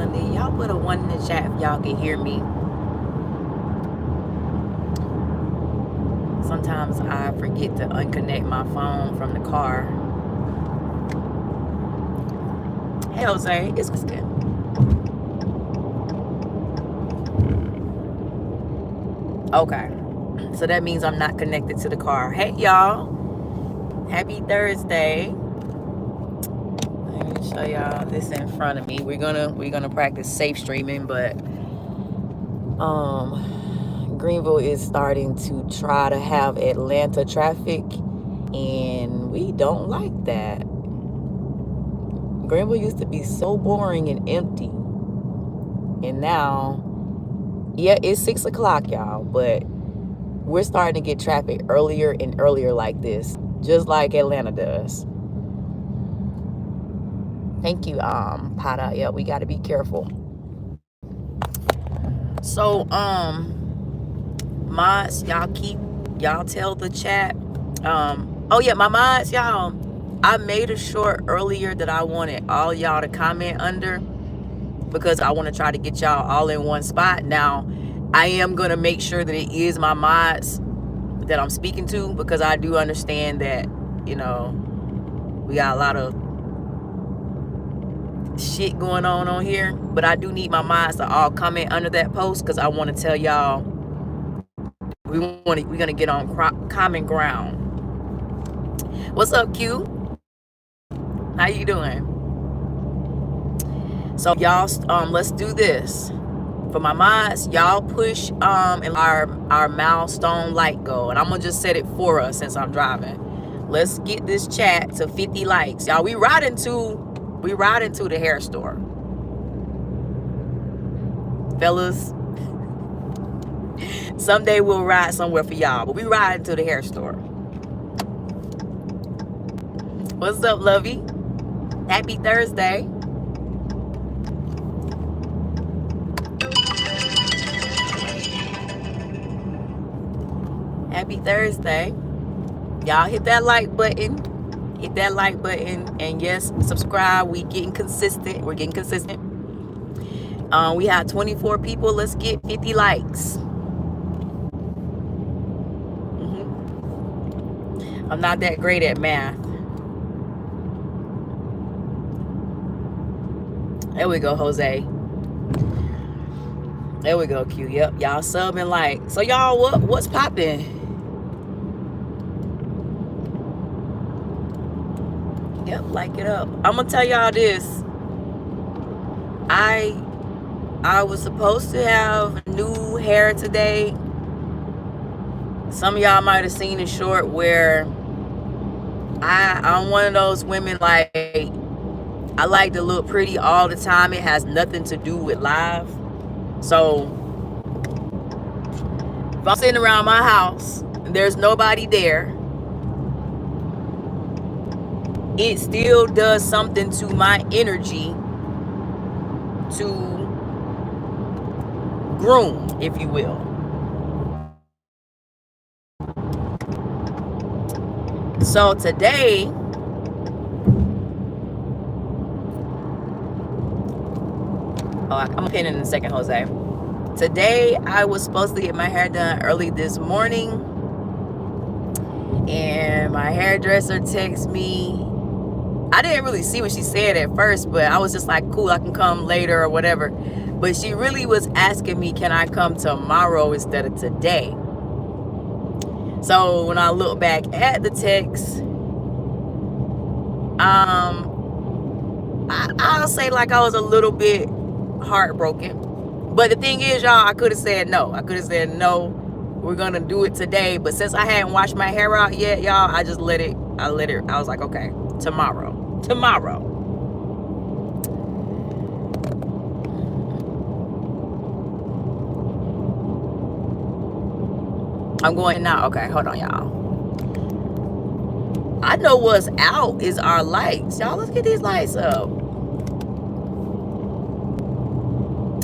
Monday. Y'all put a 1 in the chat if y'all can hear me. Sometimes I forget to unconnect my phone from the car. Hey, Jose, it's good. Okay, so that means I'm not connected to the car. Hey, y'all. Happy Thursday. Let me show y'all this in front of me. We're gonna practice safe streaming, but Greenville is starting to try to have Atlanta traffic, and we don't like that. Greenville used to be so boring and empty, and now, yeah, it's 6 o'clock, y'all, but we're starting to get traffic earlier and earlier like this, just like Atlanta does. Thank you, Pata. Yeah, we got to be careful. So, mods, y'all tell the chat. Oh yeah, my mods, y'all. I made a short earlier that I wanted all y'all to comment under because I want to try to get y'all all in one spot. Now, I am gonna make sure that it is my mods that I'm speaking to, because I do understand that, you know, we got a lot of shit going on here, but I do need my mods to all comment under that post, because I want to tell y'all we're gonna get on common ground. What's up, Q? How you doing? So y'all, let's do this. For my mods, y'all push and our milestone light goal, and I'm gonna just set it for us since I'm driving. Let's get this chat to 50 likes, y'all. We riding to the hair store, fellas. Someday we'll ride somewhere for y'all, but we riding to the hair store. What's up, Lovey? Happy Thursday. Happy Thursday. Y'all hit that like button. Hit that like button. And yes, subscribe. We're getting consistent. We have 24 people. Let's get 50 likes. I'm not that great at math. There we go, Jose. There we go, Q. Yep, y'all sub and like. So y'all, what's popping? Yep, like it up. I'm gonna tell y'all this. I was supposed to have new hair today. Some of y'all might have seen it short, where I'm one of those women, like, I like to look pretty all the time. It has nothing to do with live. So if I'm sitting around my house and there's nobody there, it still does something to my energy to groom, if you will. So today, I'm pinning in a second, Jose. Today, I was supposed to get my hair done early this morning, and my hairdresser texted me. I didn't really see what she said at first, but I was just like, cool, I can come later or whatever. But she really was asking me, can I come tomorrow instead of today? So when I look back at the text, I'll say, like, I was a little bit heartbroken. But the thing is, y'all, I could have said no. We're gonna do it today. But since I hadn't washed my hair out yet, y'all, I just let it. I was like, okay, tomorrow. I'm going now. Okay, hold on, y'all. I know what's out is our lights. Y'all, let's get these lights up.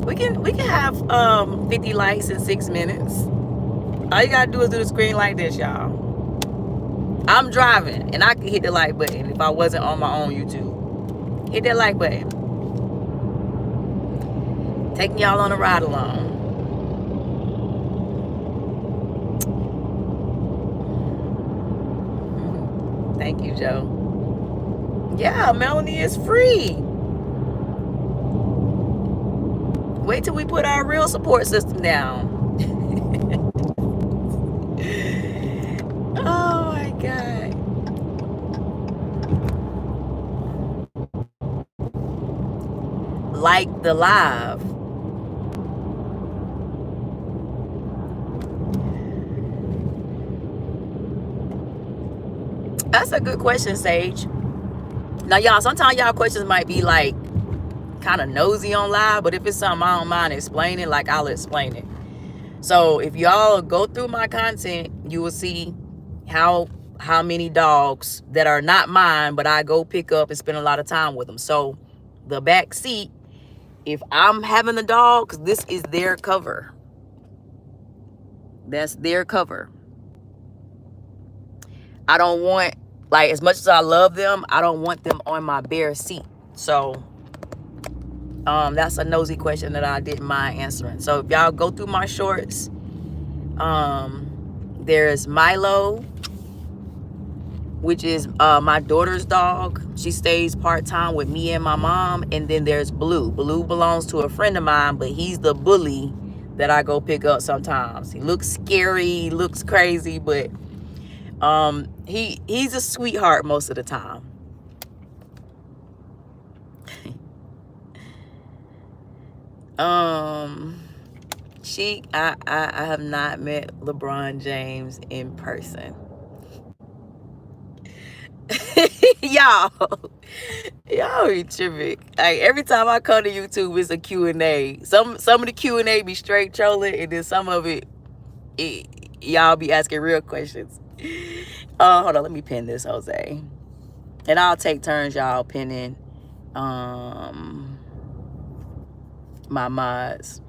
We can have 50 likes in 6 minutes. All you gotta do is do the screen like this, y'all. I'm driving, and I could hit the like button if I wasn't on my own YouTube. Hit that like button. Taking y'all on a ride along. Thank you, Joe. Yeah, Melanie is free. Wait till we put our real support system down. Oh my God. Like the live. That's a good question, Sage. Now, y'all, sometimes y'all questions might be like kind of nosy on live, but if it's something I don't mind explaining, like I'll explain it. So if y'all go through my content, you will see how many dogs that are not mine, but I go pick up and spend a lot of time with them. So the back seat, if I'm having the dogs, this is their cover. That's their cover. I don't want, like, as much as I love them, I don't want them on my bare seat. So that's a nosy question that I didn't mind answering. So if y'all go through my shorts, there's Milo, which is my daughter's dog. She stays part-time with me and my mom. And then there's Blue. Blue belongs to a friend of mine, but he's the bully that I go pick up sometimes. He looks scary, looks crazy, but he's a sweetheart most of the time. I have not met LeBron James in person. y'all be tripping. Like, every time I come to YouTube, it's a Q&A. Some of the Q&A be straight trolling, and then some of it y'all be asking real questions. Hold on, let me pin this, Jose, and I'll take turns y'all pinning my mods.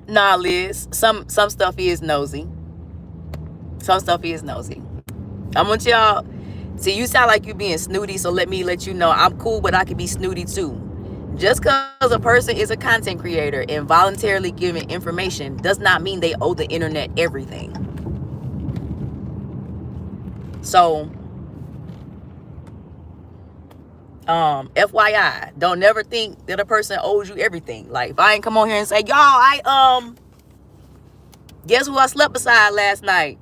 Nah, Liz, some stuff is nosy. Some stuff is nosy. I want y'all, see, you sound like you being snooty, so let me let you know I'm cool, but I can be snooty too. Just because a person is a content creator and voluntarily giving information does not mean they owe the internet everything. So FYI, don't never think that a person owes you everything. Like, if I ain't come on here and say, y'all, guess who I slept beside last night?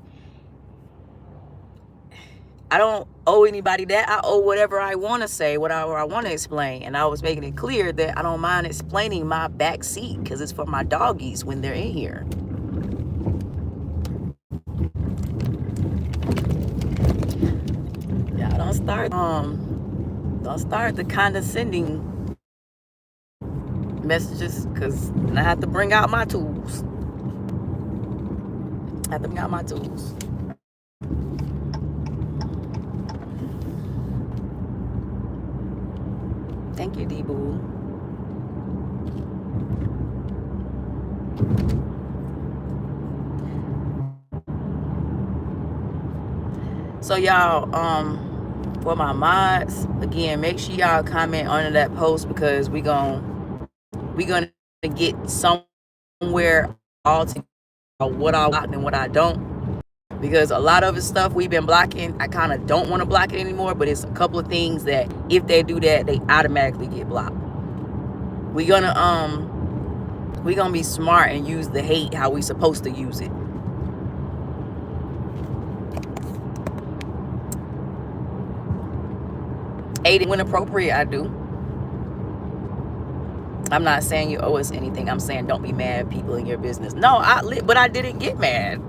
I don't owe anybody that. I owe whatever I want to say, whatever I want to explain. And I was making it clear that I don't mind explaining my back seat because it's for my doggies when they're in here. Yeah, don't start the condescending messages, because I have to bring out my tools. Thank you, D-Boo. So y'all, for my mods, again, make sure y'all comment under that post, because we gonna get somewhere all together what I block and what I don't, because a lot of the stuff we've been blocking, I kind of don't want to block it anymore, but it's a couple of things that if they do that, they automatically get blocked. We're gonna be smart and use the hate how we supposed to use it. Aid when appropriate, I do. I'm not saying you owe us anything. I'm saying don't be mad at people in your business. No, but I didn't get mad.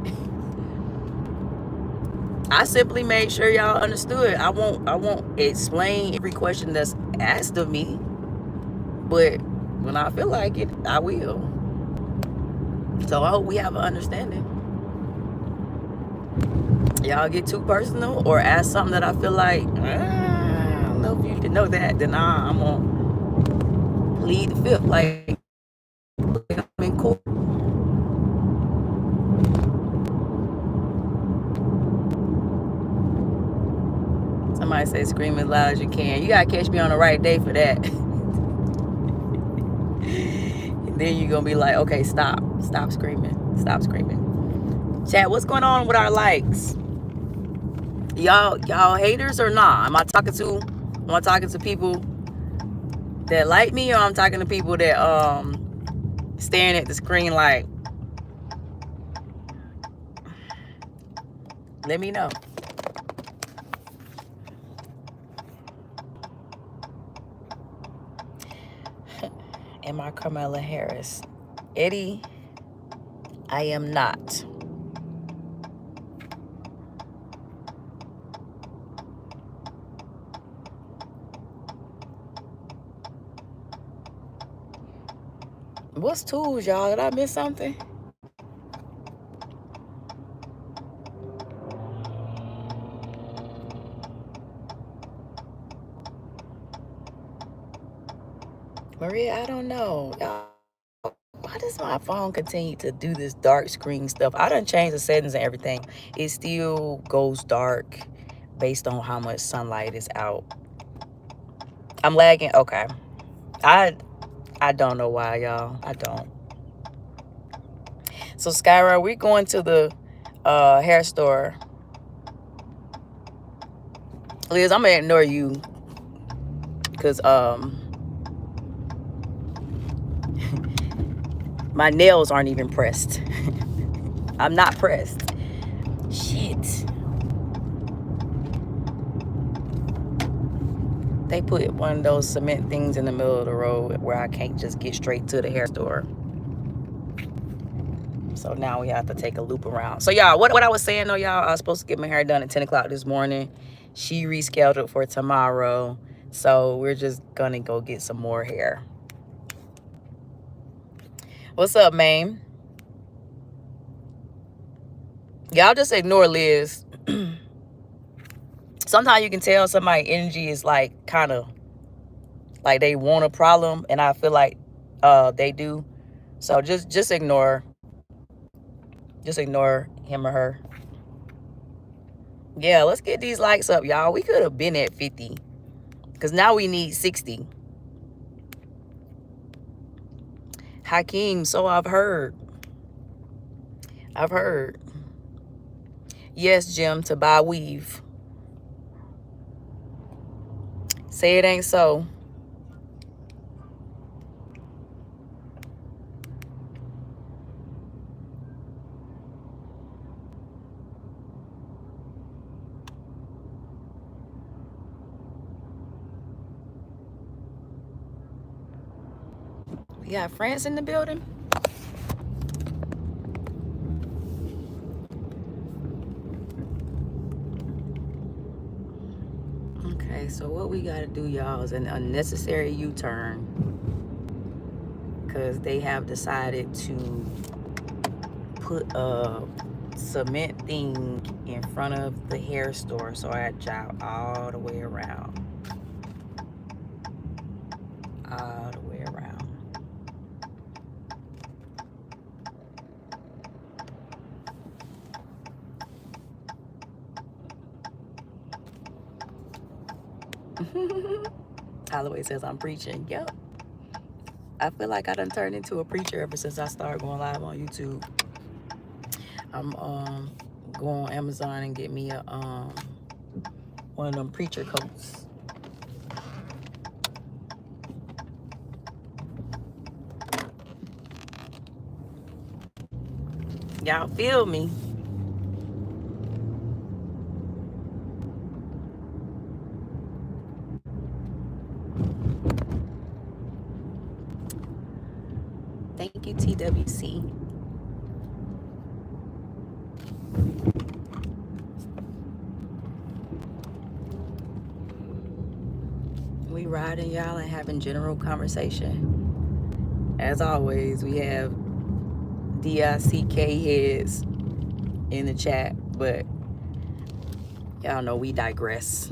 I simply made sure y'all understood. I won't explain every question that's asked of me, but when I feel like it, I will. So I hope we have an understanding. Y'all get too personal or ask something that I feel like, I don't know if you can know that, then I'm gonna plead the fifth, like I'm in court. Somebody say scream as loud as you can. You gotta catch me on the right day for that. then you're gonna be like, okay, stop screaming, stop screaming. Chat, what's going on with our likes? Y'all haters or not? Am I talking to people that like me, or I'm talking to people that staring at the screen like, let me know. Am I Kamala Harris? Eddie, I am not. What's tools, y'all? Did I miss something? Maria, I don't know. Y'all, why does my phone continue to do this dark screen stuff? I done changed the settings and everything. It still goes dark based on how much sunlight is out. I'm lagging. Okay. I don't know why, y'all. I don't. So Skyra, we're going to the hair store. Liz, I'm gonna ignore you because my nails aren't even pressed. I'm not pressed. Shit. They put one of those cement things in the middle of the road where I can't just get straight to the hair store. So now we have to take a loop around. So y'all, what I was saying though, y'all, I was supposed to get my hair done at 10 o'clock this morning. She rescheduled for tomorrow. So we're just gonna go get some more hair. What's up, man? Y'all just ignore Liz. Sometimes you can tell somebody's energy is like kind of like they want a problem, and I feel like they do. So just ignore him or her. Yeah, let's get these likes up, y'all. We could have been at 50 because now we need 60. Hakeem, so I've heard. Yes, Jim, to buy weave. Say it ain't so. We got France in the building. Okay, so what we gotta do, y'all, is an unnecessary U-turn because they have decided to put a cement thing in front of the hair store. So I jog all the way around. All the way around. Holloway says I'm preaching. Yep. I feel like I done turned into a preacher ever since I started going live on YouTube. I'm go on Amazon and get me a one of them preacher coats. Y'all feel me? Thank you, TWC. We riding, y'all, and having general conversation. As always, we have DICK heads in the chat, but y'all know we digress.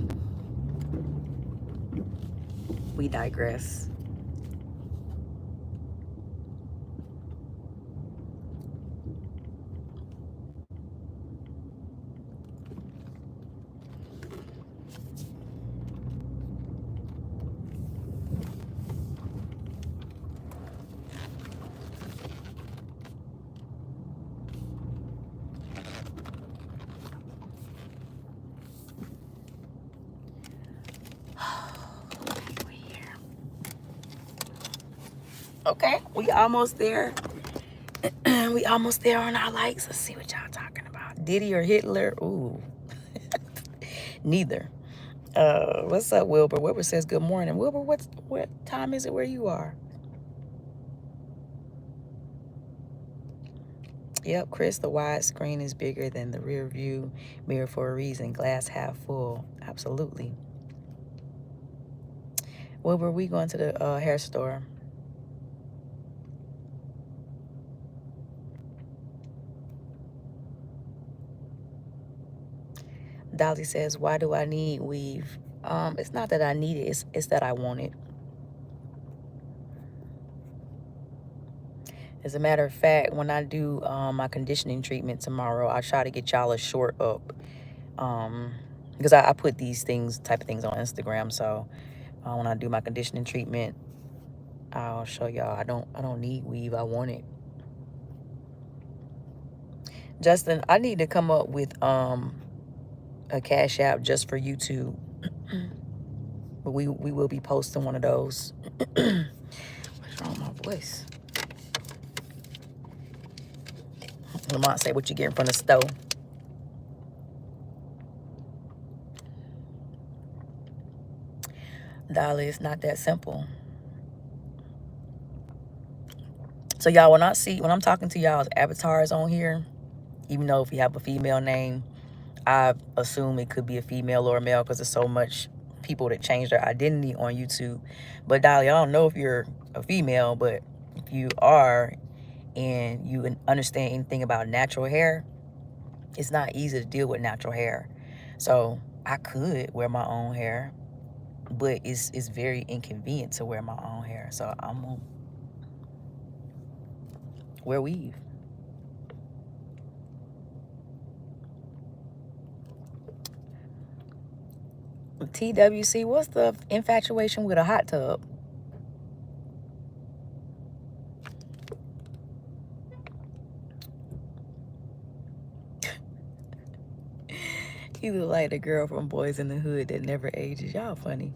We digress. Okay, we almost there. We almost there on our likes. Let's see what y'all talking about. Diddy or Hitler? Ooh, neither. What's up, Wilbur? Wilbur says good morning. Wilbur, what time is it where you are? Yep, Chris, the widescreen is bigger than the rear view mirror for a reason. Glass half full. Absolutely. Wilbur, we going to the hair store. Dolly says, why do I need weave? It's not that I need it, it's that I want it. As a matter of fact, when I do my conditioning treatment tomorrow, I try to get y'all a short up. Because I put these type of things on Instagram. So when I do my conditioning treatment, I'll show y'all I don't need weave, I want it. Justin, I need to come up with a Cash App just for YouTube. But we will be posting one of those. What's wrong with my voice? Lamont say what you getting from the stove. Dolly, it's not that simple. So y'all, when I'm talking to y'all's avatars on here, even though if you have a female name, I assume it could be a female or a male because there's so much people that change their identity on YouTube. But Dolly, I don't know if you're a female, but if you are and you understand anything about natural hair, it's not easy to deal with natural hair. So I could wear my own hair, but it's very inconvenient to wear my own hair. So I'm gonna wear weave. TWC, what's the infatuation with a hot tub? You look like the girl from Boys in the Hood that never ages. Y'all funny.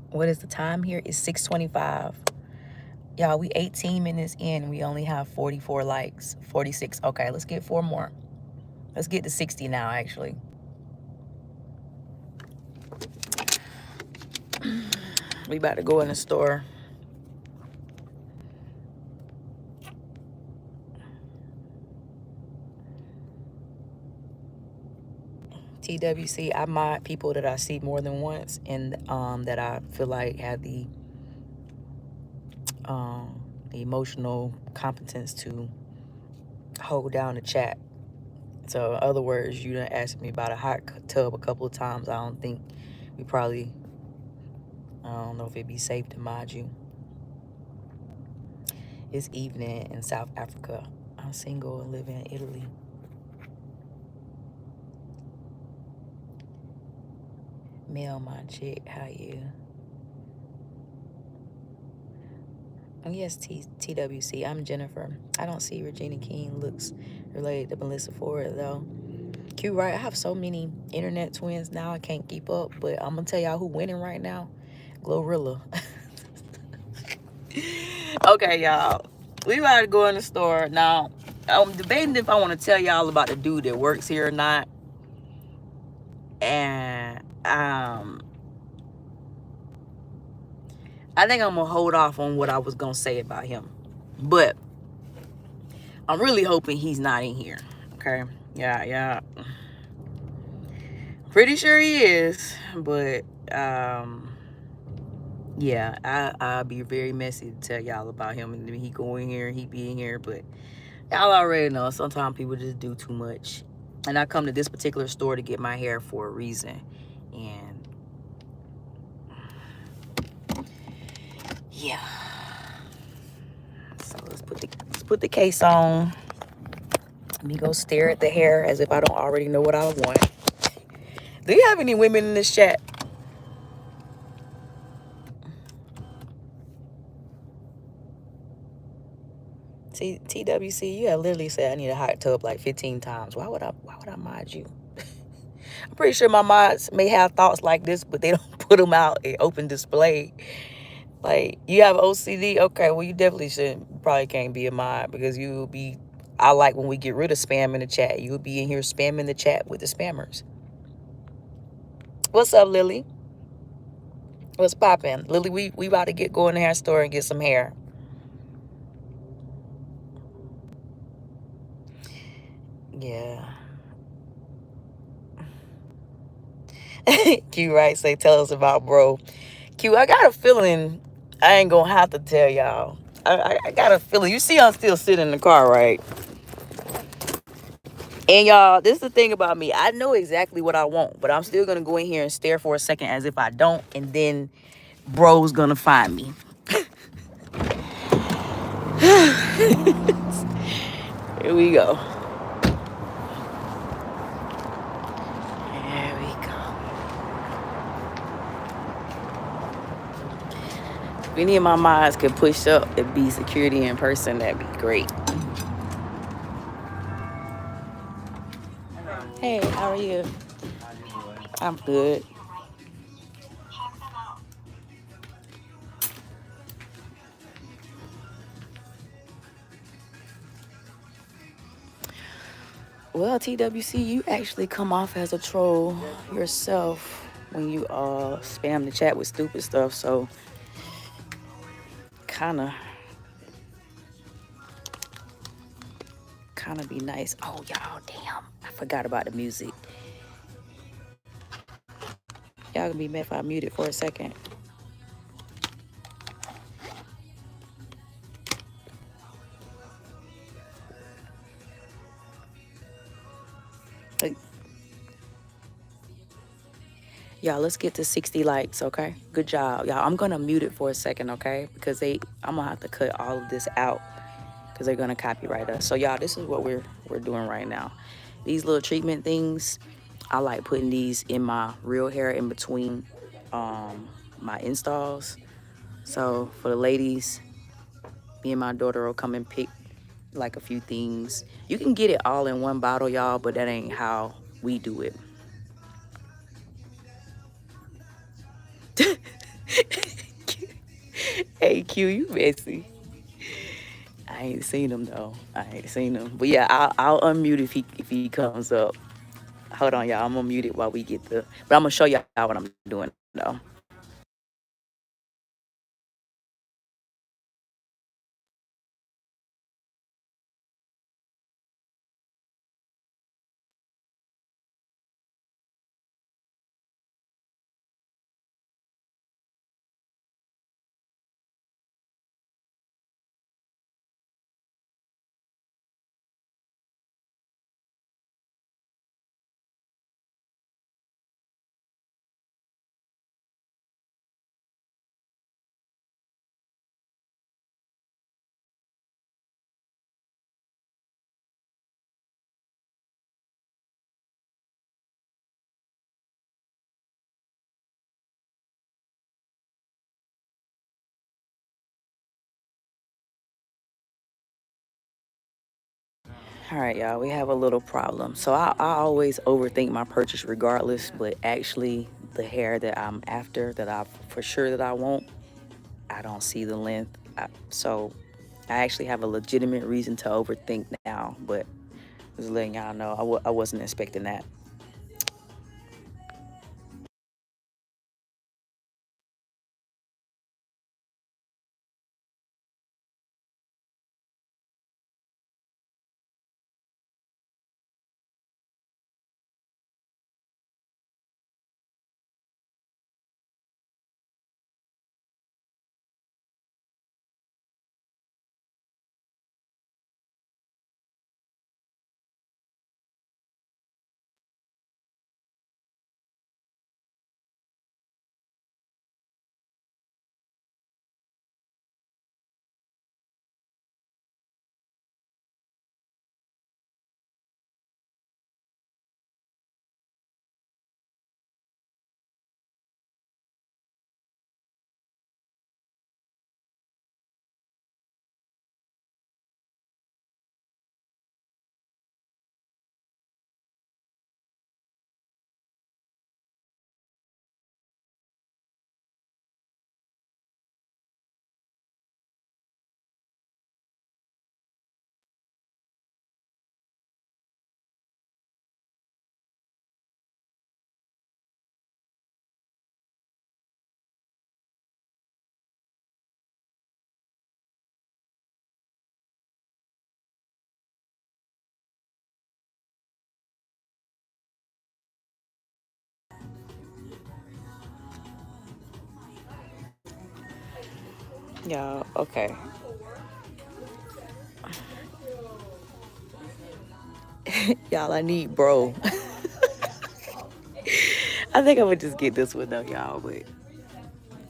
What is the time here? It's 6:25. Y'all, we 18 minutes in. We only have 44 likes. 46. Okay, let's get 4 more. Let's get to 60 now, actually. We about to go in the store. TWC, I mod people that I see more than once and that I feel like have the emotional competence to hold down the chat. So in other words, you done asked me about a hot tub a couple of times. I don't think I don't know if it'd be safe to mod you. It's evening in South Africa. I'm single and live in Italy. Mail my chick, how you? Oh, yes, TWC. I'm Jennifer. I don't see Regina King looks related to Melissa Ford, though. Q, right? I have so many internet twins now, I can't keep up. But I'm going to tell y'all who winning right now. Glorilla. Okay, y'all. We about to go in the store. Now, I'm debating if I want to tell y'all about the dude that works here or not. And I think I'm going to hold off on what I was going to say about him. But I'm really hoping he's not in here. Okay? Yeah. Pretty sure he is. But, yeah, I'll be very messy to tell y'all about him. And he go in here, he be in here. But y'all already know sometimes people just do too much. And I come to this particular store to get my hair for a reason. And yeah. So let's put the case on. Let me go stare at the hair as if I don't already know what I want. Do you have any women in this chat? See, TWC, you have literally said I need a hot tub like 15 times. Why would I mod you? I'm pretty sure my mods may have thoughts like this, but they don't put them out in open display. Like, you have OCD? Okay, well, you definitely shouldn't, probably can't be a mod, because you will be, I like when we get rid of spam in the chat. You will be in here spamming the chat with the spammers. What's up, Lily? What's popping? Lily, we about to go in the hair store and get some hair. Yeah. Q, right? Say, tell us about bro. Q, I got a feeling I ain't gonna have to tell y'all. I got a feeling. You see I'm still sitting in the car, right? And y'all, this is the thing about me. I know exactly what I want, but I'm still gonna go in here and stare for a second as if I don't, and then bro's gonna find me. Here we go. There we go. If any of my mods could push up and be security in person, that'd be great. Hey, how are you? I'm good. Well, TWC, you actually come off as a troll yourself when you spam the chat with stupid stuff, so kinda be nice. Oh, y'all, damn, I forgot about the music. Y'all gonna be mad if I mute it for a second. Y'all, let's get to 60 likes, okay? Good job, y'all. I'm gonna mute it for a second, okay? Because I'm gonna have to cut all of this out because they're gonna copyright us. So y'all, this is what we're doing right now. These little treatment things, I like putting these in my real hair in between my installs. So for the ladies, me and my daughter will come and pick like a few things. You can get it all in one bottle, y'all, but that ain't how we do it. Hey Q, you messy. I ain't seen him though. I ain't seen him. But yeah, I'll unmute if he comes up. Hold on, y'all. I'm gonna mute it while we get the. But I'm gonna show y'all what I'm doing though. All right, y'all. We have a little problem. So I always overthink my purchase regardless, but actually the hair that I'm after, that I for sure that I want, I don't see the length. So I actually have a legitimate reason to overthink now, but just letting y'all know I wasn't expecting that. Y'all, okay. Y'all, I need bro. I think I would just get this one though, y'all, but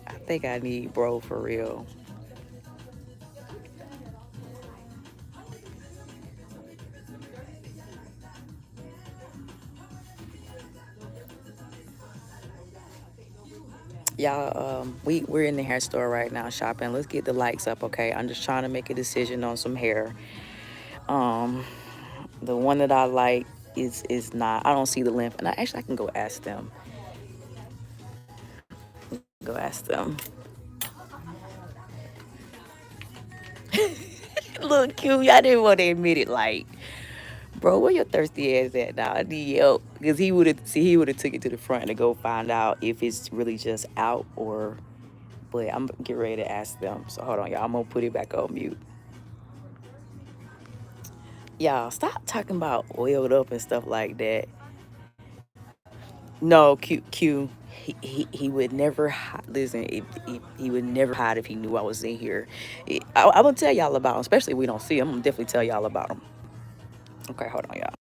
I think I need bro for real. Y'all, we're in the hair store right now shopping. Let's get the lights up, okay? I'm just trying to make a decision on some hair. Um, the one that I like is not. I don't see the length, and I can go ask them. Go ask them. Look cute. I didn't want to admit it. Like, bro, where your thirsty ass at now? I need help because he would have took it to the front to go find out if it's really just out or. But I'm getting ready to ask them. So hold on, y'all. I'm gonna put it back on mute. Y'all, stop talking about oiled up and stuff like that. No, Q. He would never listen. If he would never hide if he knew I was in here. I'm gonna tell y'all about him, especially if we don't see him. I'm gonna definitely tell y'all about him. Okay, hold on, y'all.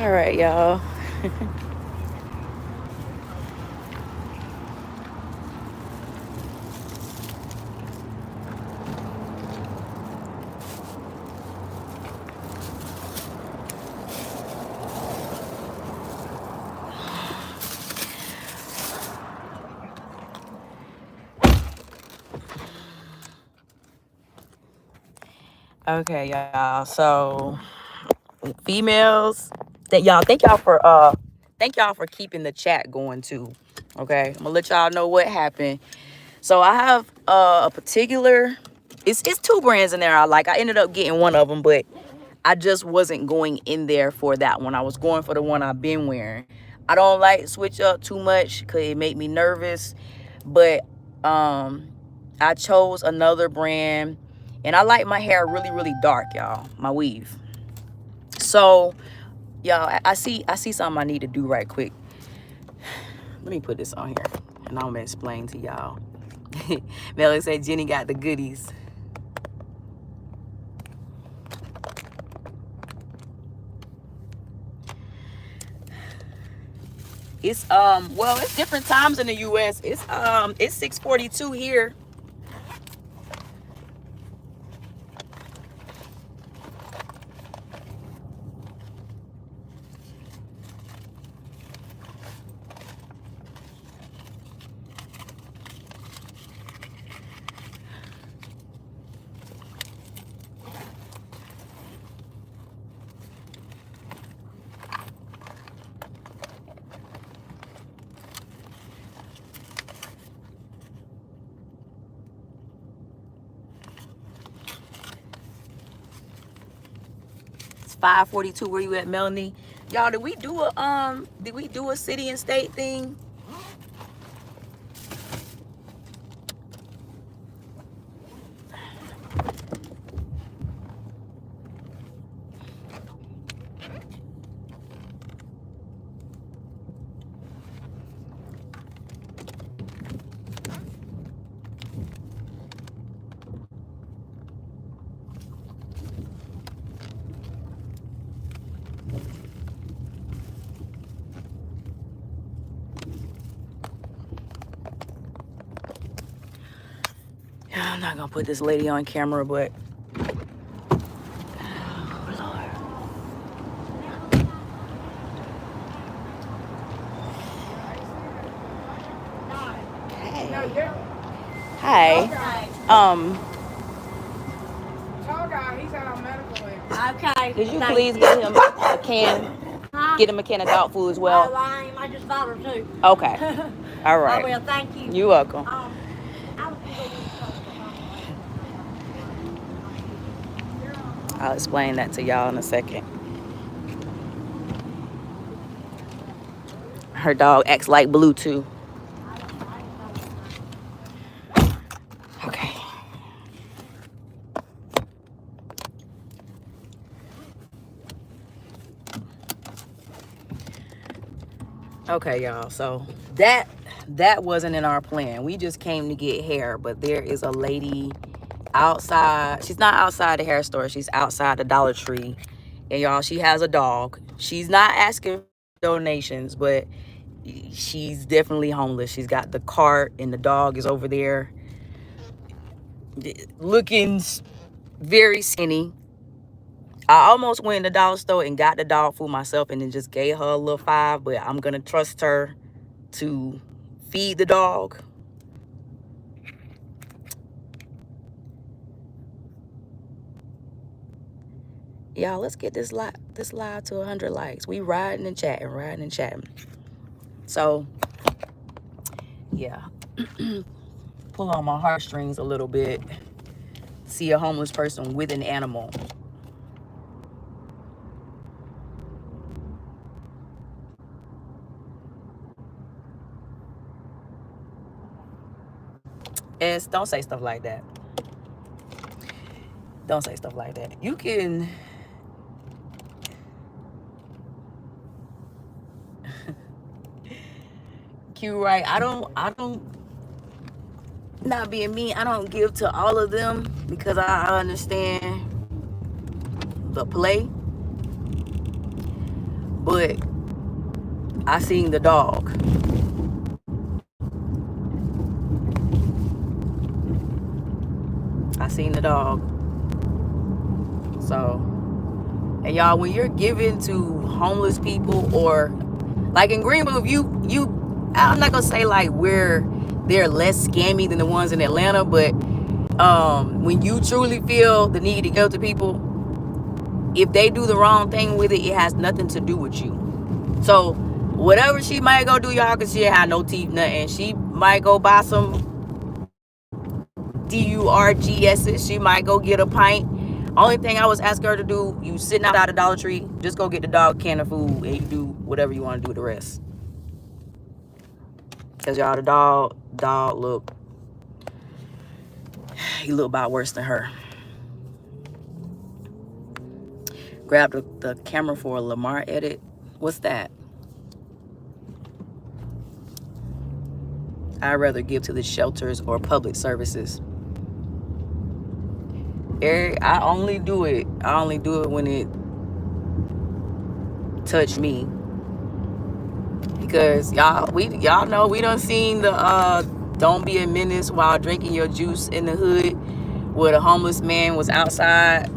All right, y'all. Okay, y'all. So females, thank y'all for keeping the chat going too. Okay, I'm gonna let y'all know what happened. So I have a particular, it's two brands in there I like. I ended up getting one of them, but I just wasn't going in there for that one. I was going for the one I've been wearing. I don't like switch up too much because it make me nervous, but I chose another brand, and I like my hair really, really dark, y'all, my weave. So y'all, I see something I need to do right quick. Let me put this on here and I'm gonna explain to y'all. Melly said Jenny got the goodies. It's well, it's different times in the US. It's 6:42 here. It's 5:42. Where you at, Melanie? Y'all, did we do a city and state thing? I'm not gonna put this lady on camera, but hi. Okay. Could you please get him a can? Huh? Get him a can of dog food as well. Oh, I just bought her too. Okay. All right. I will. Thank you. You're welcome. I'll explain that to y'all in a second. Her dog acts like Blue too. Okay. Okay, y'all. So that wasn't in our plan. We just came to get hair, but there is a lady outside. She's not outside the hair store. She's outside the Dollar Tree. And y'all, she has a dog. She's not asking for donations, but she's definitely homeless. She's got the cart and the dog is over there looking very skinny. I almost went in the dollar store and got the dog food myself and then just gave her a little $5, but I'm gonna trust her to feed the dog. Y'all, let's get this live to 100 likes. We riding and chatting. So yeah. Pull on my heartstrings a little bit. See a homeless person with an animal. And don't say stuff like that. Don't say stuff like that. You can Q, right? I don't not being mean, I don't give to all of them because I understand the play. but I seen the dog. I seen the dog. So, and y'all, when you're giving to homeless people, or like in Greenville, I'm not gonna say like they're less scammy than the ones in Atlanta, but when you truly feel the need to go to people, if they do the wrong thing with it, it has nothing to do with you. So whatever she might go do, y'all, because she had no teeth, nothing. She might go buy some DURGS's. She might go get a pint. Only thing I was asking her to do, you sitting out of Dollar Tree, just go get the dog a can of food, and you do whatever you want to do with the rest. Because y'all, the dog look, he look about worse than her. Grab the camera for a Lamar edit. What's that? I'd rather give to the shelters or public services. Eric, I only do it when it touched me. Because y'all know we done seen the don't be a menace while drinking your juice in the hood, where the homeless man was outside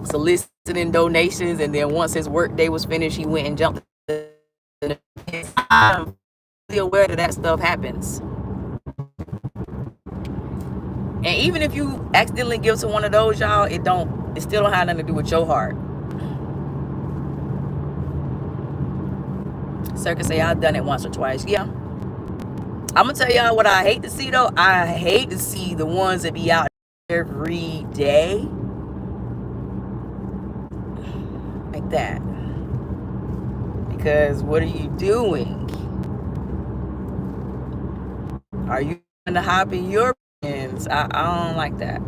soliciting donations, and then once his work day was finished, he went and jumped. I'm fully aware that stuff happens. And even if you accidentally give to one of those, y'all, it still don't have nothing to do with your heart. Circus say I've done it once or twice. Yeah. I'm gonna tell y'all what I hate to see though. I hate to see the ones that be out every day like that. Because what are you doing? Are you going to hop in your friends? I don't like that.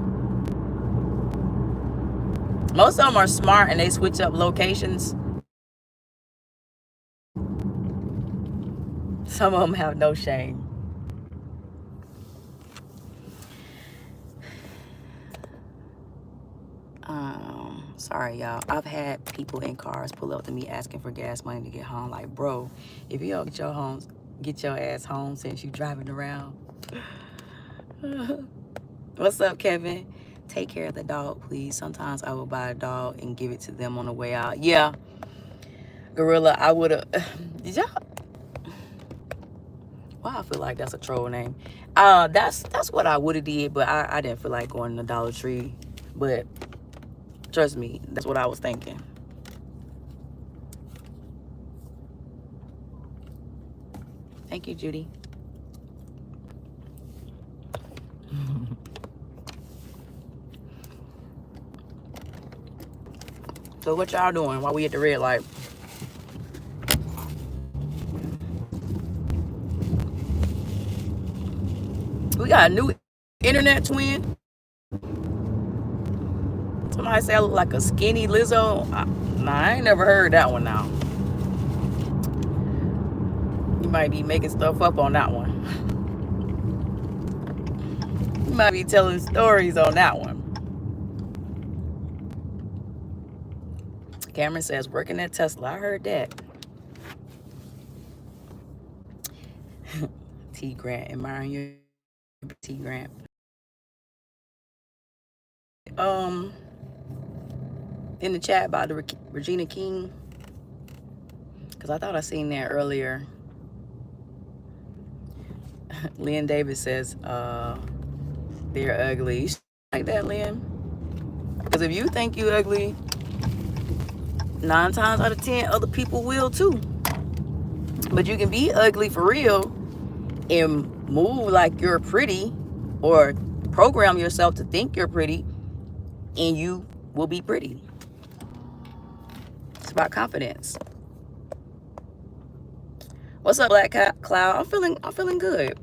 Most of them are smart and they switch up locations. Some of them have no shame. Sorry, y'all. I've had people in cars pull up to me asking for gas money to get home. Like, bro, if you don't get your ass home since you driving around. What's up, Kevin? Take care of the dog, please. Sometimes I will buy a dog and give it to them on the way out. Yeah. Gorilla, I would have. Did y'all? Well, I feel like that's a troll name. That's what I would have did, but I didn't feel like going to Dollar Tree. But trust me, that's what I was thinking. Thank you, Judy. So what y'all doing while we at the red light? We got a new internet twin. Somebody say I look like a skinny Lizzo. I ain't never heard that one now. You might be making stuff up on that one. You might be telling stories on that one. Cameron says, working at Tesla. I heard that. T. Grant, admiring your T. Grant. In the chat about the Regina King, because I thought I seen that earlier. Lynn Davis says they're ugly. Like that, Lynn? Because if you think you ugly, 9 times out of 10 other people will too. But you can be ugly for real and move like you're pretty, or program yourself to think you're pretty, and you will be pretty. It's about confidence. What's up, Black Cloud? I'm feeling good.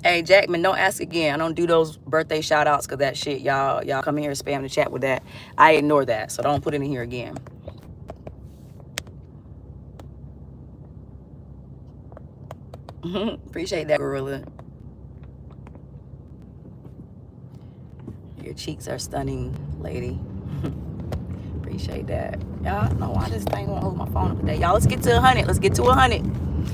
Hey, Jackman, don't ask again. I don't do those birthday shout outs because that shit, y'all come in here and spam the chat with that. I ignore that, so don't put it in here again. Appreciate that, Gorilla. Your cheeks are stunning, lady. Appreciate that. Y'all know why this thing won't hold my phone up today. Y'all, let's get to 100. Let's get to 100.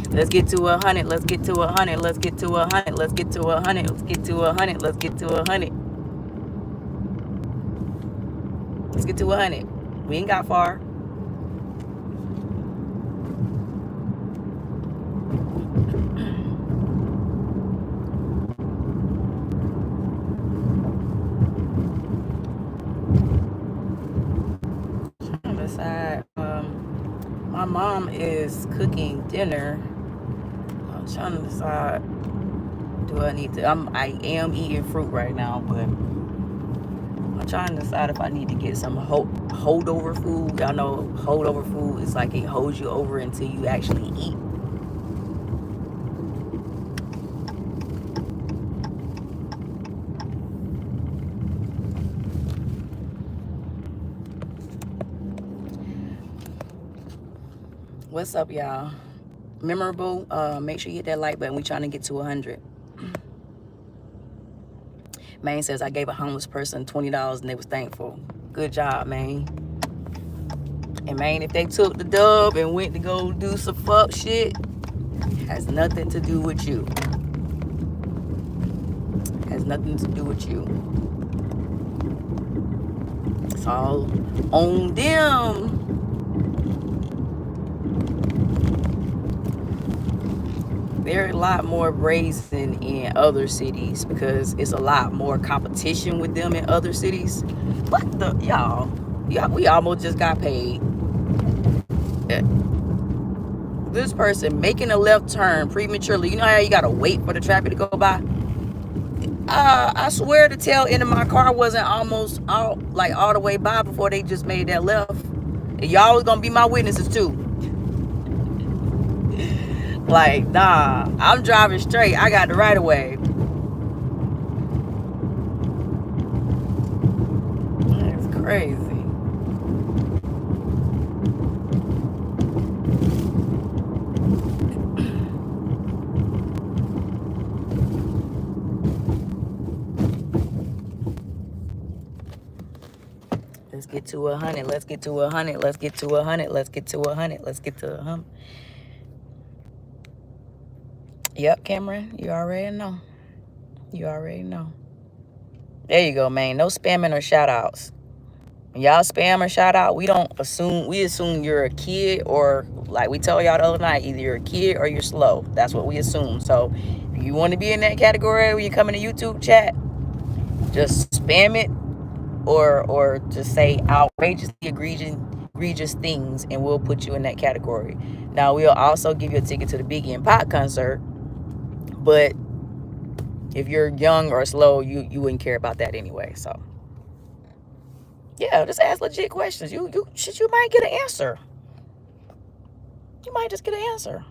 Let's get to 100. Let's get to 100. Let's get to 100. Let's get to 100. Let's get to 100. Let's get to 100. Let's get to 100. We ain't got far. My mom is cooking dinner. I'm trying to decide, do I need to, I am eating fruit right now, but I'm trying to decide if I need to get some holdover food. Y'all know holdover food is like it holds you over until you actually eat. What's up, y'all? Memorable. Make sure you hit that like button. We trying to get to 100. Maine says I gave a homeless person $20 and they was thankful. Good job, Maine. And Maine, if they took the dub and went to go do some fuck shit, has nothing to do with you. Has nothing to do with you. It's all on them. They're a lot more brazen in other cities because it's a lot more competition with them in other cities. What the, y'all, we almost just got paid. This person making a left turn prematurely. You know how you gotta wait for the traffic to go by? I swear the tail end of my car wasn't almost all the way by before they just made that left. And y'all was gonna be my witnesses too. Like, nah, I'm driving straight. I got the right of way. That's crazy. Let's get to 100. Let's get to 100. Let's get to 100. Let's get to 100. Let's get to 100. Yep, Cameron, you already know. You already know. There you go, man. No spamming or shout outs. When y'all spam or shout out, we assume you're a kid, or like we told y'all the other night, either you're a kid or you're slow. That's what we assume. So if you want to be in that category when you come in the YouTube chat, just spam it or just say outrageously egregious things and we'll put you in that category. Now we'll also give you a ticket to the Biggie and Pac concert. But if you're young or slow, you wouldn't care about that anyway. So yeah, just ask legit questions. You might get an answer. You might just get an answer.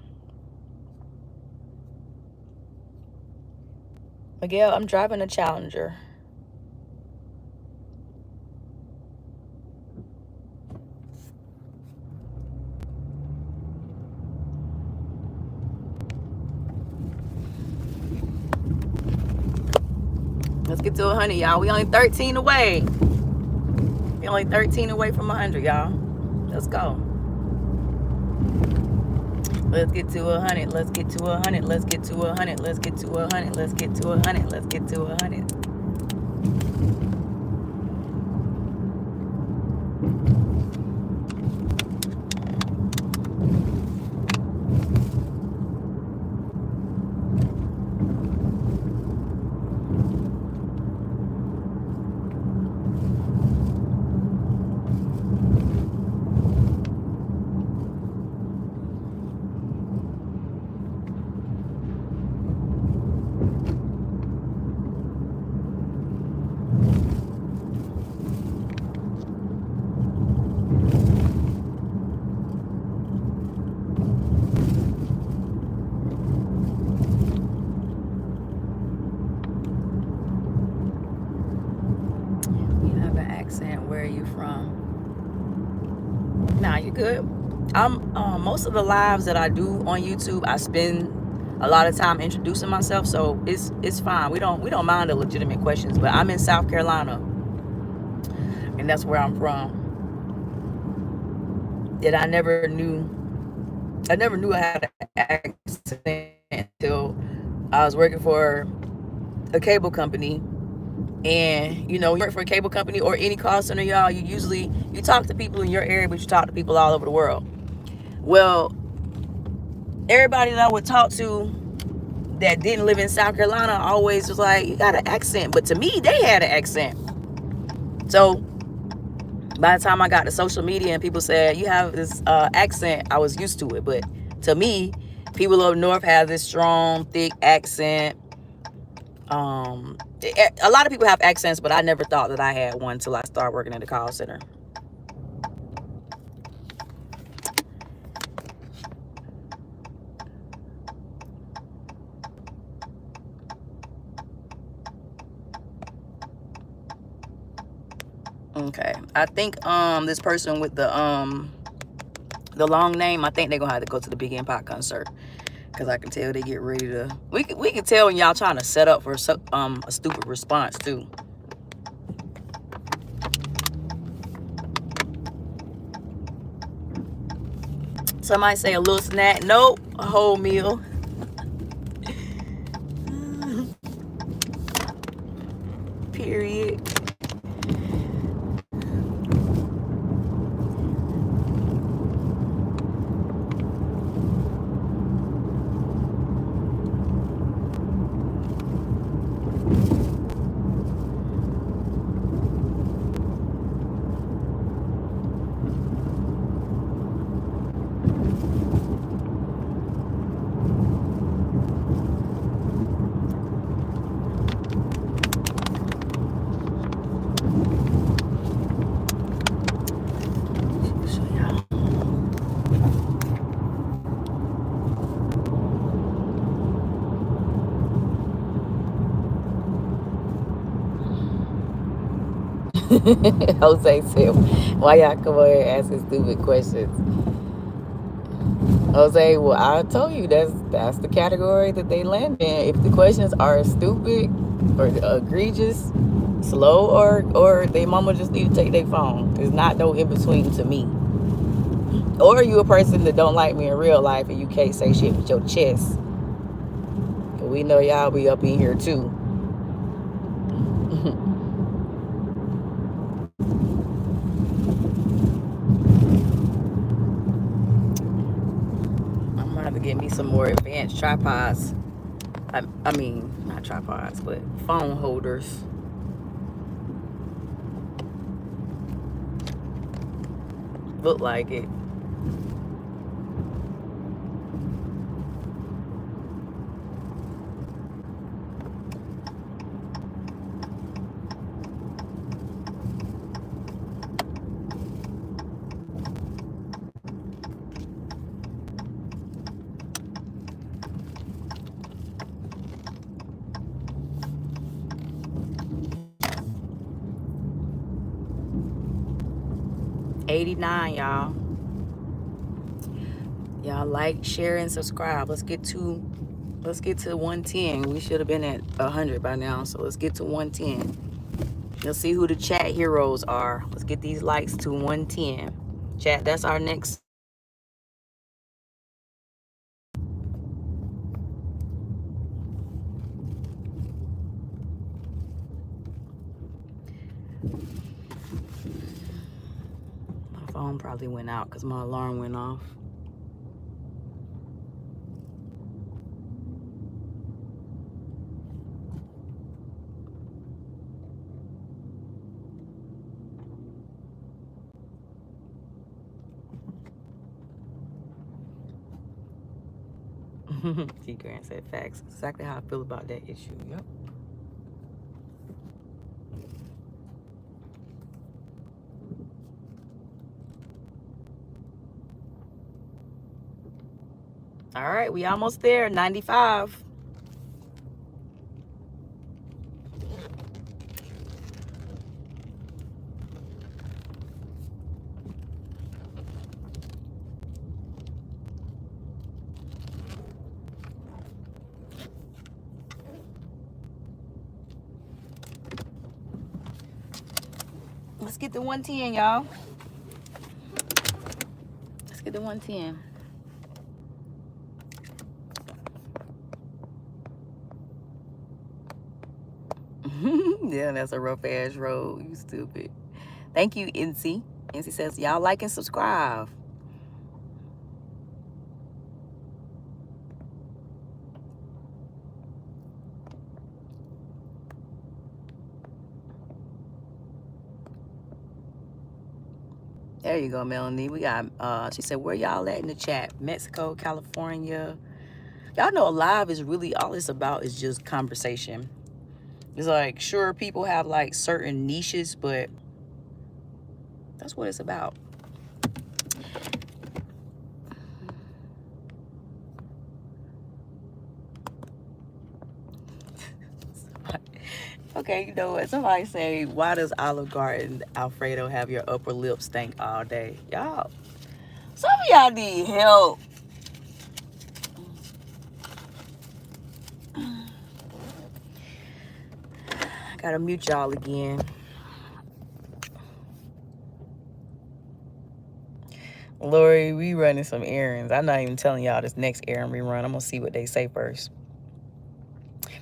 Miguel, I'm driving a Challenger. Let's get to 100, y'all. We only 13 away. We only 13 away from 100, y'all. Let's go. Let's get to 100. Let's get to 100. Let's get to 100. Let's get to 100. Let's get to 100. Let's get to 100. Where are you from? Nah, you good. Most of the lives that I do on YouTube, I spend a lot of time introducing myself, so it's fine. We don't mind the legitimate questions. But I'm in South Carolina, and that's where I'm from. that I never knew I had an accent until I was working for a cable company. And you know, when you work for a cable company or any call center, y'all, you talk to people in your area, but you talk to people all over the world. Well, everybody that I would talk to that didn't live in South Carolina always was like, you got an accent. But to me, they had an accent. So by the time I got to social media and people said, you have this accent, I was used to it. But to me, people up north have this strong, thick accent. A lot of people have accents, but I never thought that I had one until I started working at the call center. Okay, I think this person with the long name, I think they're gonna have to go to the Big Empire concert, because I can tell they get ready to. We can tell when y'all trying to set up for a stupid response too. Somebody say a little snack. Nope, a whole meal. Period. Jose said, why y'all come over here asking stupid questions? Jose, well, I told you that's the category that they land in. If the questions are stupid or egregious, slow, or they mama just need to take their phone. There's not no in between to me. Or you a person that don't like me in real life and you can't say shit with your chest. We know y'all be up in here too. I'm gonna have to get me some more advanced tripods. I mean, not tripods, but phone holders. Look like it. $89, y'all. Y'all like, share, and subscribe. Let's get to 110. We should have been at 100 by now, so let's get to 110. Let's see who the chat heroes are. Let's get these likes to 110. Chat, that's our next. My phone probably went out because my alarm went off. T. Grant said facts. Exactly how I feel about that issue. Yep. All right, we almost there. 95. Let's get to 110, y'all. the 110. Yeah, that's a rough ass road. You stupid. Thank you, NC. NC says, y'all like and subscribe. There you go, Melanie. We got, she said, where y'all at in the chat? Mexico, California. Y'all know live is really, all it's about is just conversation. It's like, sure, people have like certain niches, but that's what it's about. Okay, you know what? Somebody say, why does Olive Garden Alfredo have your upper lip stink all day? Y'all, some of y'all need help. I gotta mute y'all again. Lori, we running some errands. I'm not even telling y'all this next errand we run. I'm gonna see what they say first.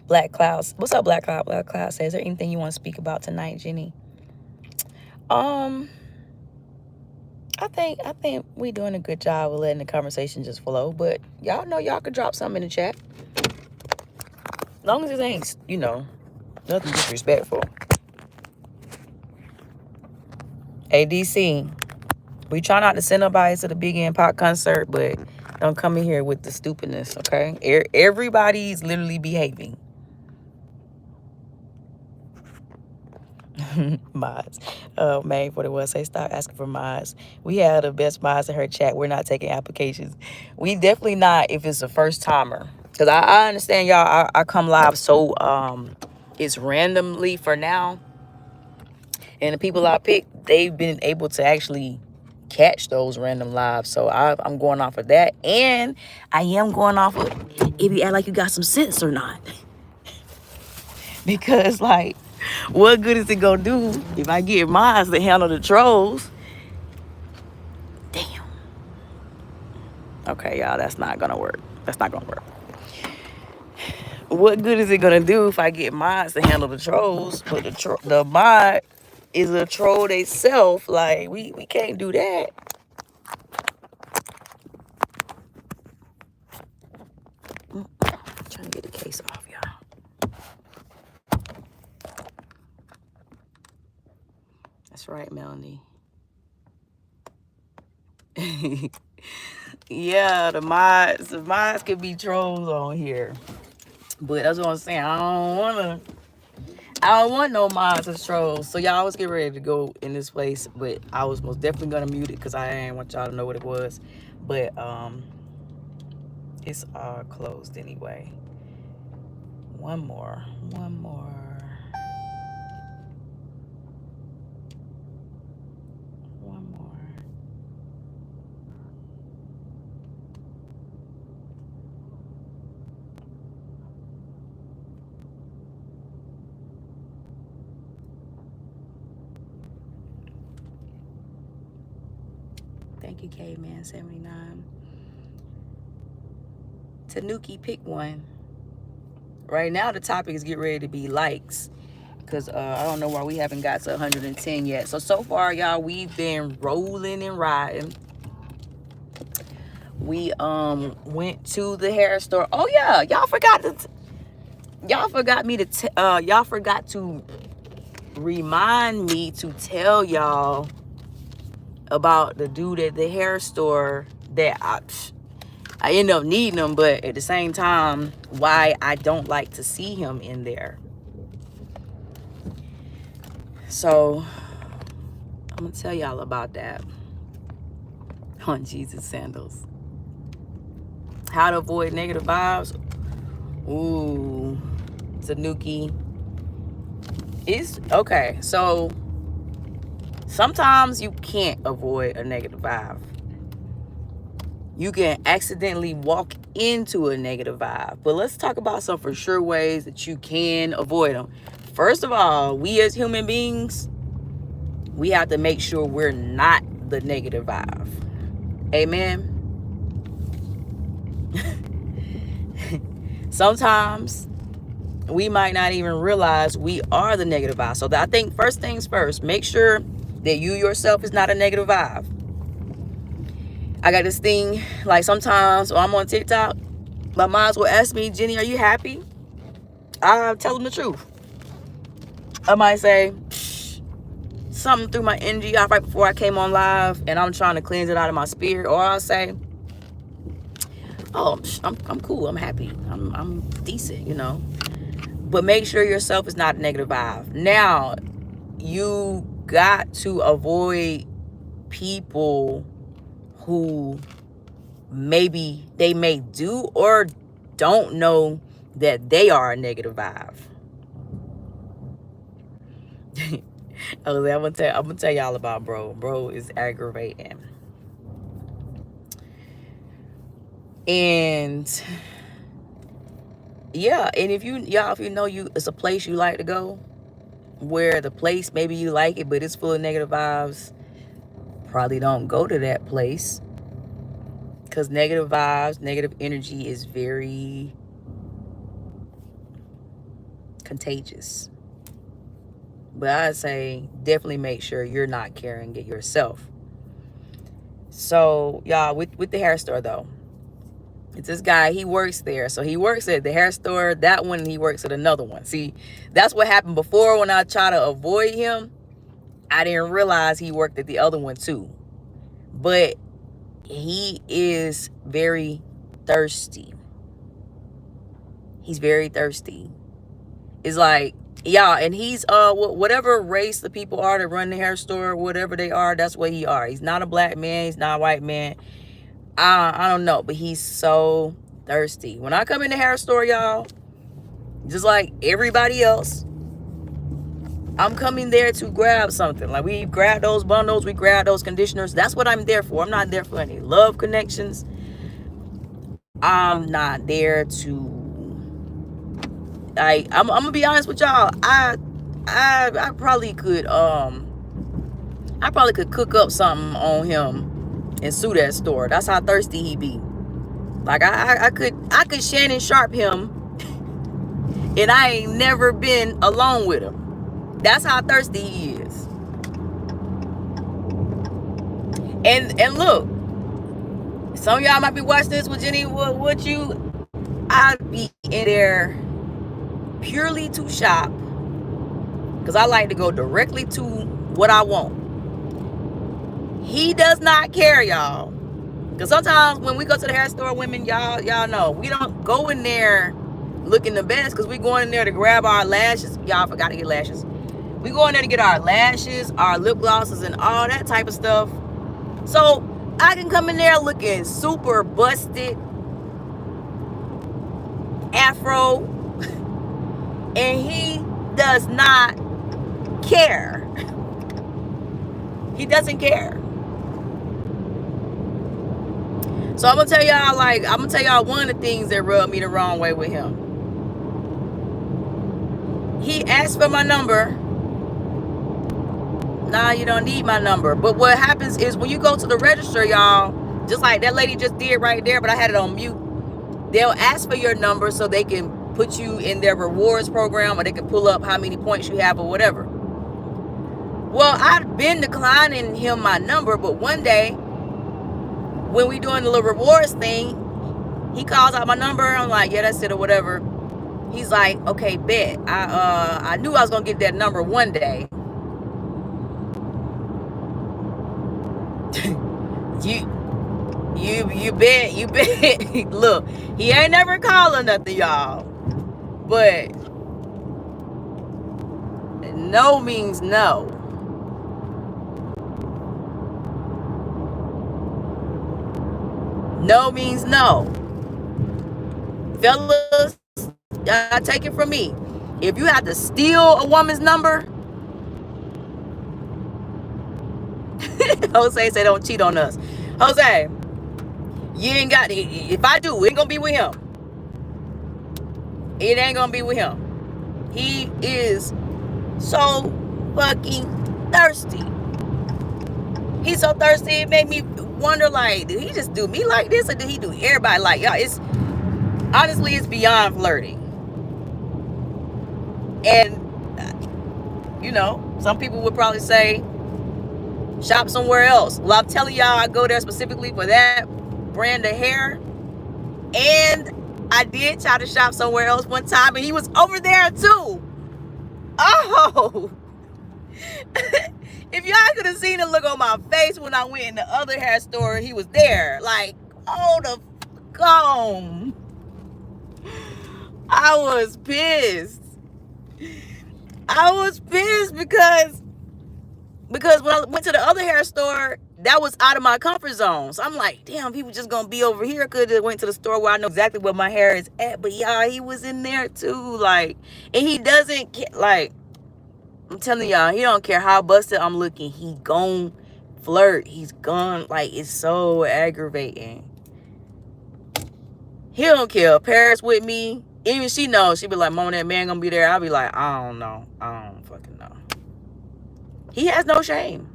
Black Clouds. What's up, Black Cloud? Black Cloud says, is there anything you want to speak about tonight, Jenny? I think we doing a good job of letting the conversation just flow, but y'all know y'all could drop something in the chat. As long as it ain't, you know, nothing disrespectful. ADC, we try not to send nobody to the Big End Pop concert, but don't come in here with the stupidness, okay? Everybody's literally behaving. Mods. May for the was say stop asking for mods. We have the best mods in her chat. We're not taking applications. We definitely not if it's a first timer. Cause I understand y'all. I come live so it's randomly for now. And the people I pick, they've been able to actually catch those random lives. So I'm going off of that. And I am going off of if you act like you got some sense or not. Because like, what good is it gonna do if I get mines to handle the trolls? Damn. Okay, y'all, that's not gonna work. That's not gonna work. What good is it gonna do if I get mods to handle the trolls, but the mod is a troll they self? Like, we can't do that. Trying to get the case off, y'all. That's right, Melanie. Yeah, the mods could be trolls on here. But that's what I'm saying. I don't want no mods as trolls. So y'all always get ready to go in this place. But I was most definitely gonna mute it because I didn't want y'all to know what it was. But it's all closed anyway. One more. Thank you, Caveman 79. Tanuki, pick one. Right now, the topic is get ready to be likes. Because I don't know why we haven't got to 110 yet. So far, y'all, we've been rolling and riding. We went to the hair store. Oh, yeah. Y'all forgot to remind me to tell y'all about the dude at the hair store that I end up needing him, but at the same time, why I don't like to see him in there. So I'm gonna tell y'all about that on Jesus Sandals. How to avoid negative vibes. Ooh, Tanuki. It's okay. So sometimes you can't avoid a negative vibe. You can accidentally walk into a negative vibe. But let's talk about some for sure ways that you can avoid them. First of all, we as human beings, we have to make sure we're not the negative vibe. Amen. Sometimes we might not even realize we are the negative vibe. So I think first things first, make sure that you yourself is not a negative vibe. I got this thing, like sometimes when I'm on TikTok, my moms will ask me, Jenny, are you happy? I tell them the truth. I might say something threw my energy off right before I came on live and I'm trying to cleanse it out of my spirit. Or I'll say, oh, I'm cool. I'm happy. I'm decent, you know. But make sure yourself is not a negative vibe. Now, you got to avoid people who maybe they may do or don't know that they are a negative vibe. I'm gonna tell y'all about bro. Bro is aggravating. And yeah, and if you know it's a place you like to go, where the place maybe you like it but it's full of negative vibes, probably don't go to that place, because negative vibes, negative energy is very contagious. But I'd say definitely make sure you're not carrying it yourself. So y'all, with the hair store though, it's this guy, he works there. So he works at the hair store, that one, and he works at another one. See, that's what happened before. When I try to avoid him, I didn't realize he worked at the other one too. But he is very thirsty. He's very thirsty. It's like, yeah, and he's whatever race the people are that run the hair store, whatever they are, that's what he are. He's not a black man, he's not a white man. I don't know, but he's so thirsty. When I come in the hair store, y'all, just like everybody else, I'm coming there to grab something. Like, we grab those bundles, we grab those conditioners. That's what I'm there for. I'm not there for any love connections. I'm not there to, I'm gonna be honest with y'all. I probably could cook up something on him and sue that store. That's how thirsty he be. Like, I could Shannon Sharp him, and I ain't never been alone with him. That's how thirsty he is. And look, some of y'all might be watching this with Jenny. I'd be in there purely to shop, because I like to go directly to what I want. He does not care, y'all. Because sometimes when we go to the hair store, women, y'all know, we don't go in there looking the best, because we go in there to grab our lashes. Y'all forgot to get lashes. We go in there to get our lashes, our lip glosses, and all that type of stuff. So I can come in there looking super busted, afro, and he does not care. He doesn't care. So I'm gonna tell y'all one of the things that rubbed me the wrong way with him. He asked for my number. Nah, you don't need my number. But what happens is, when you go to the register, y'all, just like that lady just did right there, but I had it on mute, they'll ask for your number so they can put you in their rewards program, or they can pull up how many points you have or whatever. Well, I'd been declining him my number, but one day when we doing the little rewards thing, he calls out my number. I'm like, yeah, that's it, or whatever. He's like, okay, bet. I knew I was gonna get that number one day. you bet. Look, he ain't never calling nothing, y'all. But no means no. No means no. Fellas, take it from me. If you have to steal a woman's number, Jose say don't cheat on us. Jose, you ain't got it. If I do, it ain't gonna be with him. It ain't gonna be with him. He is so fucking thirsty. He's so thirsty, it made me wonder, like, did he just do me like this, or did he do everybody like y'all? It's honestly, it's beyond flirting. And you know, some people would probably say shop somewhere else. Well, I'm telling y'all, I go there specifically for that brand of hair. And I did try to shop somewhere else one time, and he was over there too. Oh, if y'all could have seen the look on my face when I went in the other hair store, he was there. Like, oh, the comb. I was pissed. I was pissed because when I went to the other hair store, that was out of my comfort zone. So I'm like, damn, people just gonna be over here. Could have went to the store where I know exactly where my hair is at. But y'all, he was in there too. Like, and he doesn't like, I'm telling y'all, he don't care how busted I'm looking. He gon' flirt. He's gone. Like, it's so aggravating. He don't care. Paris with me. Even she knows. She be like, Mom, that man gonna be there. I'll be like, I don't know. I don't fucking know. He has no shame.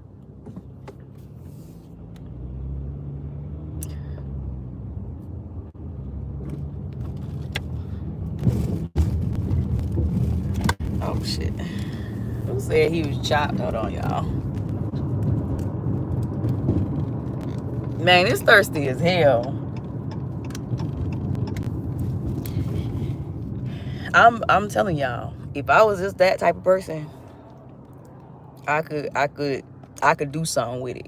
Oh shit. Who said he was chopped? Hold on, y'all. Man, it's thirsty as hell. I'm telling y'all, if I was just that type of person, I could do something with it.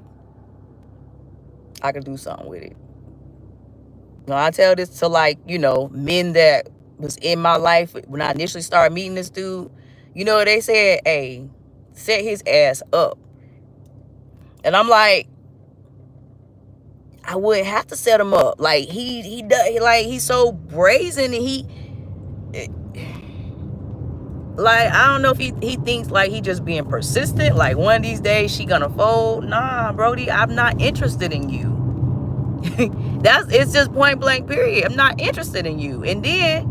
I could do something with it. Now, I tell this to, like, you know, men that was in my life when I initially started meeting this dude. You know, they said, hey, set his ass up. And I'm like, I wouldn't have to set him up. Like, he does, like, he's so brazen, and like, I don't know if he thinks like he just being persistent. Like, one of these days she gonna fold. Nah, Brody, I'm not interested in you. It's just point blank period. I'm not interested in you. And then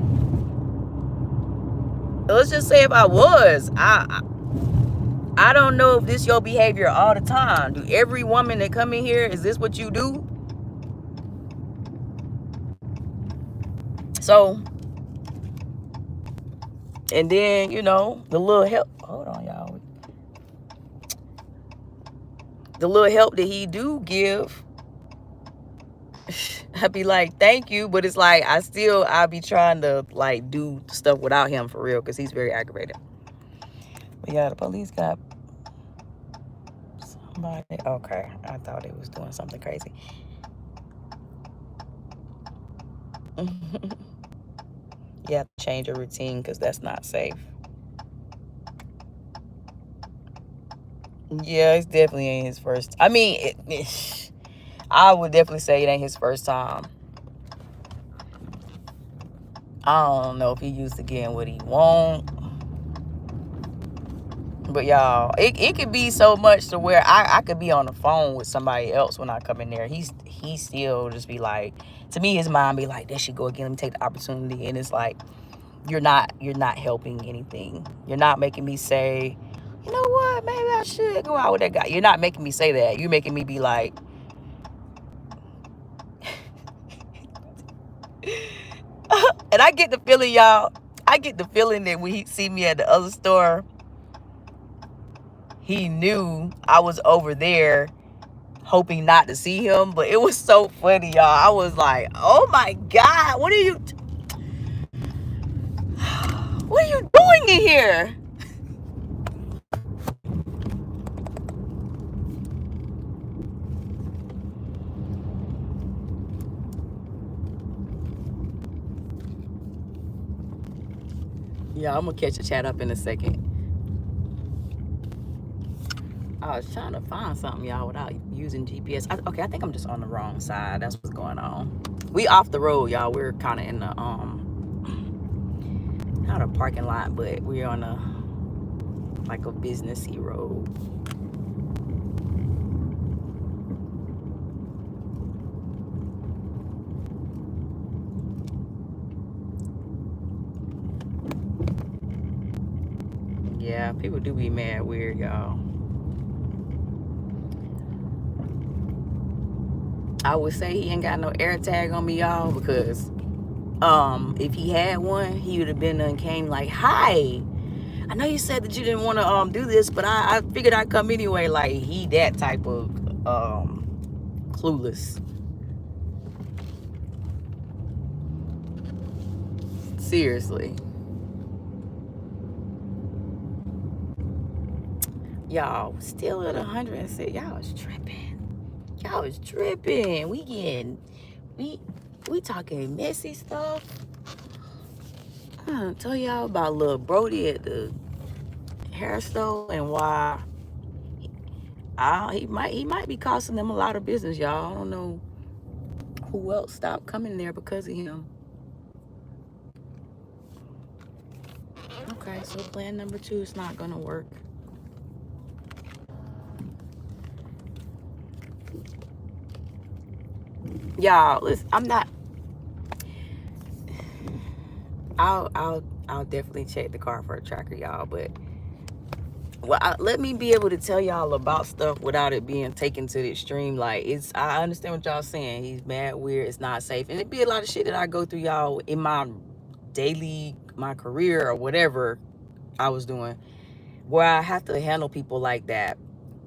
let's just say if I was, I don't know if this your behavior all the time. Do every woman that come in here, is this what you do? So, and then, you know, the little help, hold on, y'all. The little help that he do give, I'd be like, thank you. But it's like, I'll be trying to, like, do stuff without him for real, because he's very aggravated. But yeah, the police got somebody. Okay, I thought it was doing something crazy. You have to change your routine, because that's not safe. Yeah, it's definitely ain't his first. I mean, I would definitely say it ain't his first time. I don't know if he used to getting what he want. But y'all, it could be so much to where I could be on the phone with somebody else when I come in there. He still just be like, to me, his mind be like, there she go again, let me take the opportunity. And it's like, you're not helping anything. You're not making me say, you know what, maybe I should go out with that guy. You're not making me say that. You're making me be like, and I get the feeling, y'all, that when he see me at the other store, he knew I was over there hoping not to see him. But it was so funny, y'all. I was like, oh my God, what are you doing in here? Yeah, I'm gonna catch the chat up in a second. I was trying to find something, y'all, without using GPS. Okay, I think I'm just on the wrong side. That's what's going on. We off the road, y'all. We're kind of in the not a parking lot, but we're on a businessy road. Yeah, people do be mad weird, y'all. I would say he ain't got no air tag on me, y'all, because if he had one, he would have been and came like, hi, I know you said that you didn't want to do this, but I figured I'd come anyway. Like, he that type of clueless. Seriously. Y'all still at 106. Y'all is tripping. Y'all is tripping. We talking messy stuff. I'm gonna tell y'all about little Brody at the hair store and why he might be costing them a lot of business, y'all. I don't know who else stopped coming there because of him. Okay, so plan number 2 is not gonna work. Y'all, listen, I'm not. I'll definitely check the car for a tracker, y'all. But let me be able to tell y'all about stuff without it being taken to the extreme. Like, I understand what y'all saying. He's mad weird. It's not safe, and it'd be a lot of shit that I go through, y'all, in my my career or whatever I was doing, where I have to handle people like that.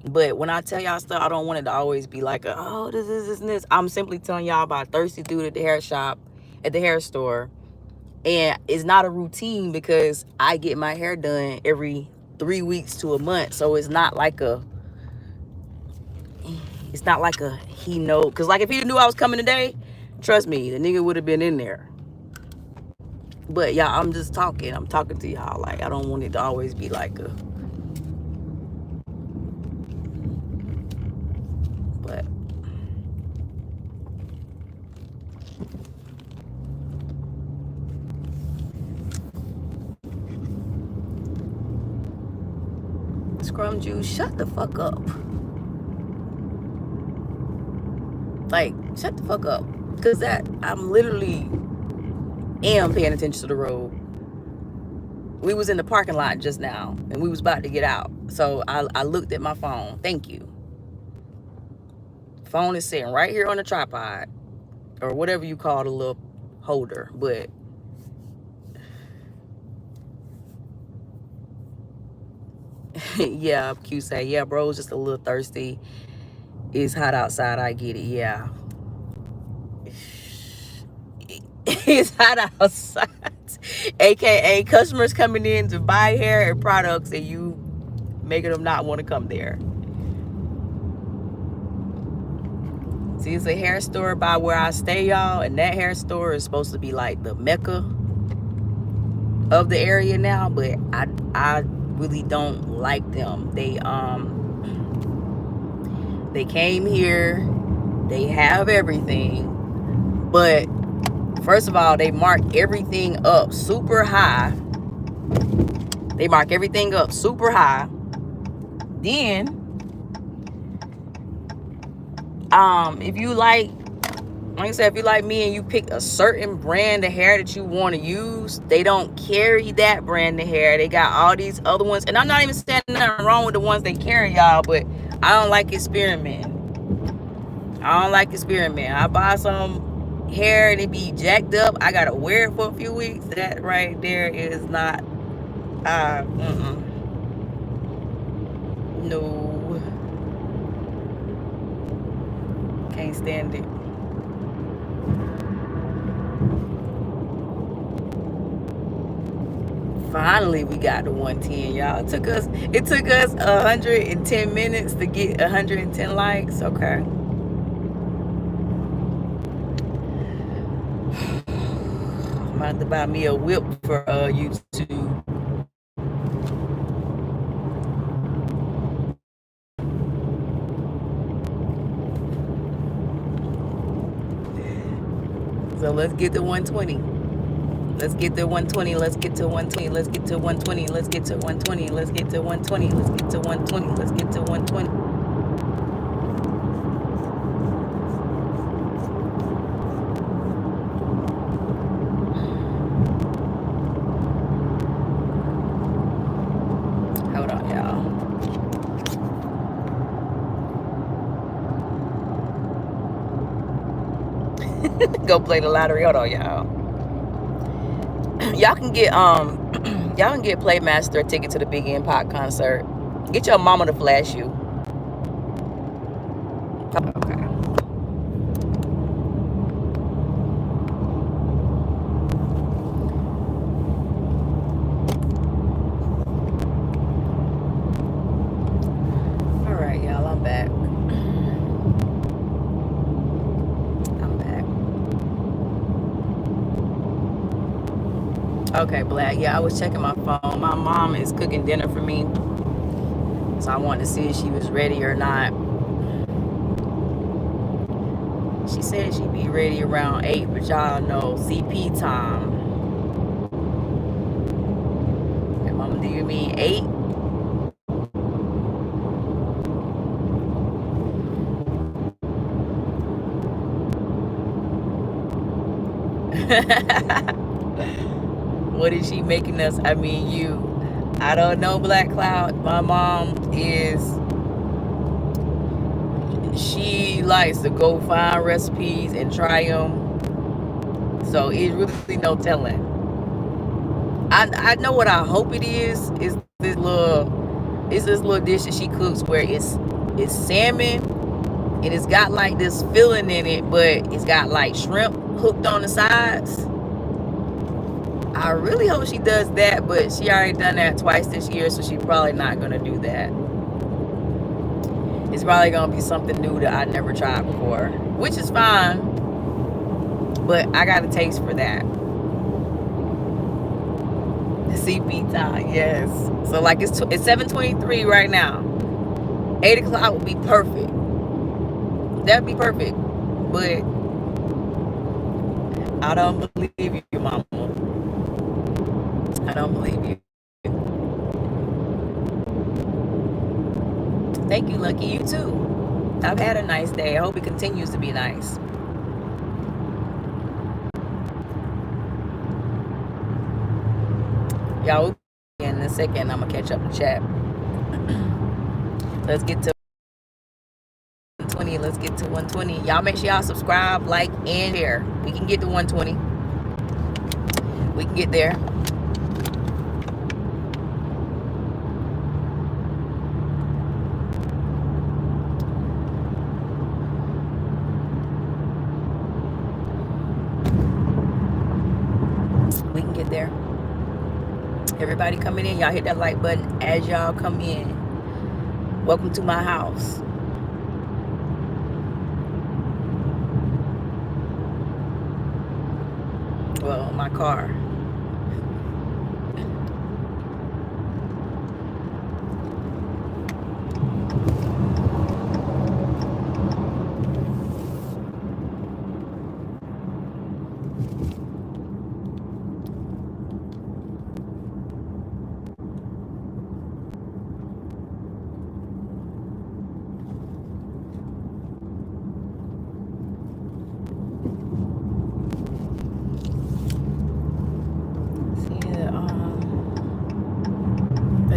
But when I tell y'all stuff, I don't want it to always be like, oh, this and this. I'm simply telling y'all about a thirsty dude at the hair shop, at the hair store. And it's not a routine because I get my hair done every 3 weeks to a month. So it's not like he know. Because like if he knew I was coming today, trust me, the nigga would have been in there. But y'all, I'm just talking. I'm talking to y'all. Like, I don't want it to always be like a... But Scrum Juice, shut the fuck up. Like, shut the fuck up. Because I'm literally am paying attention to the road. We was in the parking lot just now, and we was about to get out. So I looked at my phone. Thank you. Phone is sitting right here on the tripod, or whatever you call the little holder. But yeah, Q say, yeah, bro, it's just a little thirsty. It's hot outside. I get it. Yeah. It's hot outside. AKA customers coming in to buy hair and products, and you making them not want to come there. See, it's a hair store by where I stay, y'all, and that hair store is supposed to be like the mecca of the area now, but I really don't like them. They came here, they have everything, but first of all, they mark everything up super high. They mark everything up super high. Then if you like I said, if you like me and you pick a certain brand of hair that you want to use, they don't carry that brand of hair. They got all these other ones. And I'm not even saying nothing wrong with the ones they carry, y'all, but I don't like experiment. I don't like experiment. I buy some hair and it be jacked up. I got to wear it for a few weeks. That right there is not, no. Can't stand it. Finally, we got to 110, y'all. It took us 110 minutes to get 110 likes. Okay. I'm about to buy me a whip for YouTube. So let's get to 120. Let's get to 120. Let's get to 120. Let's get to 120. Let's get to 120. Let's get to 120. Let's get to 120. Let's get to 120. Hold on, y'all. Go play the lottery. Hold on, y'all. Y'all can get Playmaster a ticket to the Big End Pop concert. Get your mama to flash you. Okay. All right, y'all. I'm back. Okay, Black. Yeah, I was checking my phone. My mom is cooking dinner for me, so I wanted to see if she was ready or not. She said she'd be ready around 8, but y'all know CP time. And Mama, do you mean 8? What is she making us? I mean, you. I don't know, Black Cloud. My mom she likes to go find recipes and try them. So it's really no telling. I know what I hope it is this little dish that she cooks where it's salmon and it's got like this filling in it, but it's got like shrimp hooked on the sides. I really hope she does that, but she already done that twice this year, so she's probably not gonna do that. It's probably gonna be something new that I never tried before, which is fine, but I got a taste for that. CP time, yes. So like it's 7:23 right now. 8 o'clock would be perfect. That'd be perfect, but I don't believe you, Mama. I don't believe you. Thank you, Lucky. You too. I've had a nice day. I hope it continues to be nice. Y'all, in a second, I'm going to catch up the chat. Let's get to 120. Let's get to 120. Y'all make sure y'all subscribe, like, and share. We can get to 120. We can get there. We can get there. Everybody coming in, y'all hit that like button as y'all come in. Welcome to my house. Well, my car.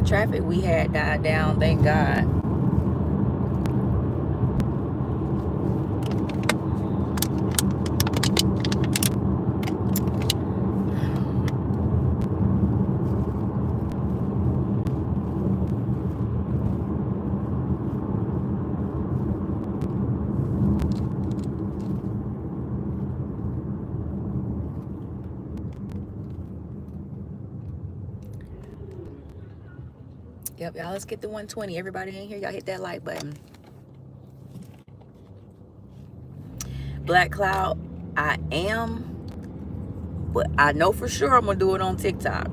Traffic we had died down, thank God. Yep, y'all, let's get to 120. Everybody in here, y'all hit that like button. Black Cloud, I am, but I know for sure I'm gonna do it on TikTok.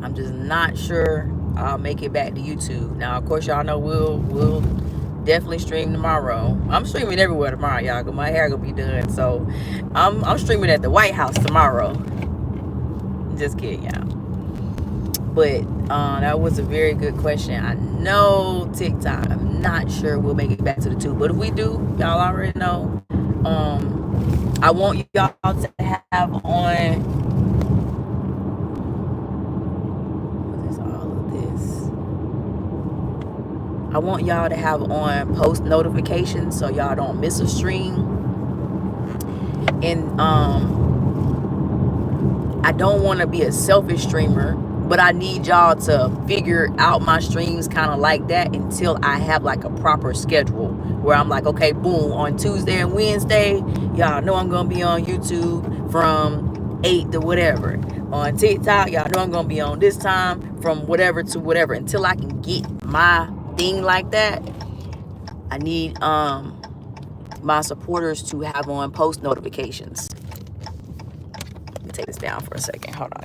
I'm just not sure I'll make it back to YouTube. Now, of course, y'all know we'll definitely stream tomorrow. I'm streaming everywhere tomorrow, y'all, because my hair gonna be done. So I'm streaming at the White House tomorrow. Just kidding, y'all. But that was a very good question. I know TikTok, I'm not sure we'll make it back to the 2, but if we do, y'all already know. I want y'all to have on. What is all of this? I want y'all to have on post notifications so y'all don't miss a stream. And I don't want to be a selfish streamer, but I need y'all to figure out my streams kind of like that until I have like a proper schedule where I'm like, okay, boom, on Tuesday and Wednesday, y'all know I'm gonna be on YouTube from 8 to whatever. On TikTok, y'all know I'm gonna be on this time from whatever to whatever. Until I can get my thing like that, I need my supporters to have on post notifications. Let me take this down for a second. Hold on.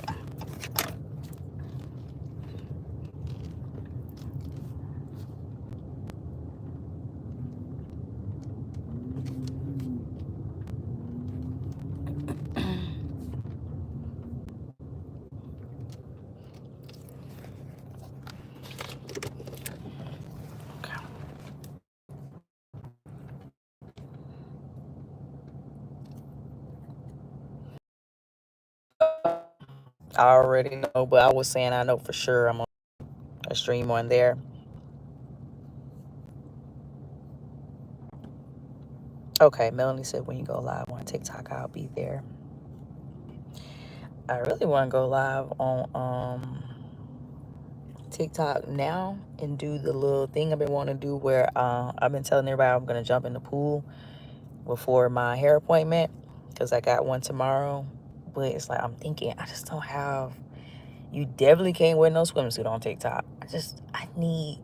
I already know, but I was saying I know for sure I'm on a stream on there. Okay, Melanie said when you go live on TikTok, I'll be there. I really want to go live on TikTok now and do the little thing I've been wanting to do where I've been telling everybody I'm going to jump in the pool before my hair appointment because I got one tomorrow. But it's like I'm thinking I just don't have. You definitely can't wear no swimsuit on TikTok. I need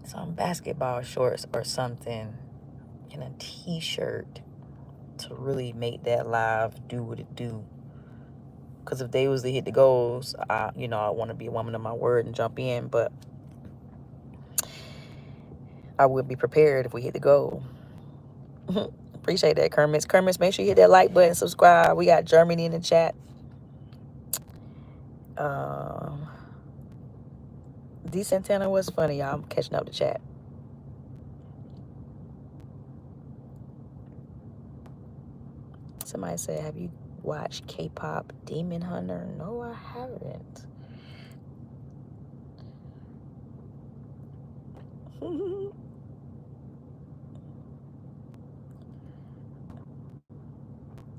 some basketball shorts or something and a t-shirt to really make that live do what it do. Because if they was to hit the goals, I want to be a woman of my word and jump in, but I would be prepared if we hit the goal. Appreciate that, Kermit. Kermit, make sure you hit that like button, subscribe. We got Germany in the chat. D Santana was funny, y'all. I'm catching up the chat. Somebody said, have you watched K-pop Demon Hunter? No, I haven't.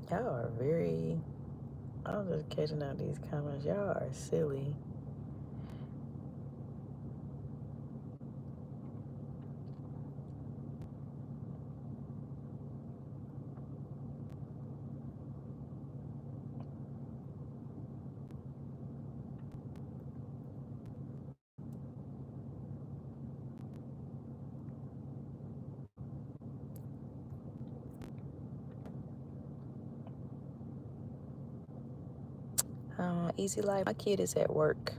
Y'all are very... I'm just catching out these comments. Y'all are silly. Easy life. My kid is at work.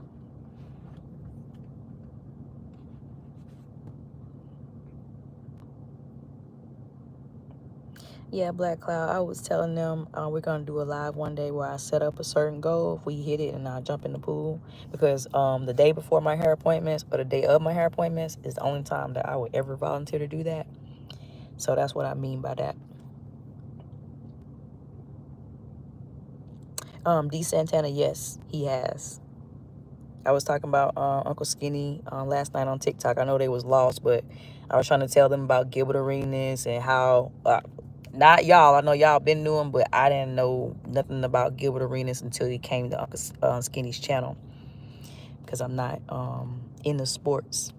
Yeah, Black Cloud. I was telling them we're gonna do a live one day where I set up a certain goal. If we hit it, and I jump in the pool because the day before my hair appointments or the day of my hair appointments is the only time that I would ever volunteer to do that. So that's what I mean by that. D Santana, yes, he has. I was talking about Uncle Skinny last night on TikTok. I know they was lost, but I was trying to tell them about Gilbert Arenas and how, not y'all, I know y'all been knew him, but I didn't know nothing about Gilbert Arenas until he came to Uncle Skinny's channel because I'm not in the sports.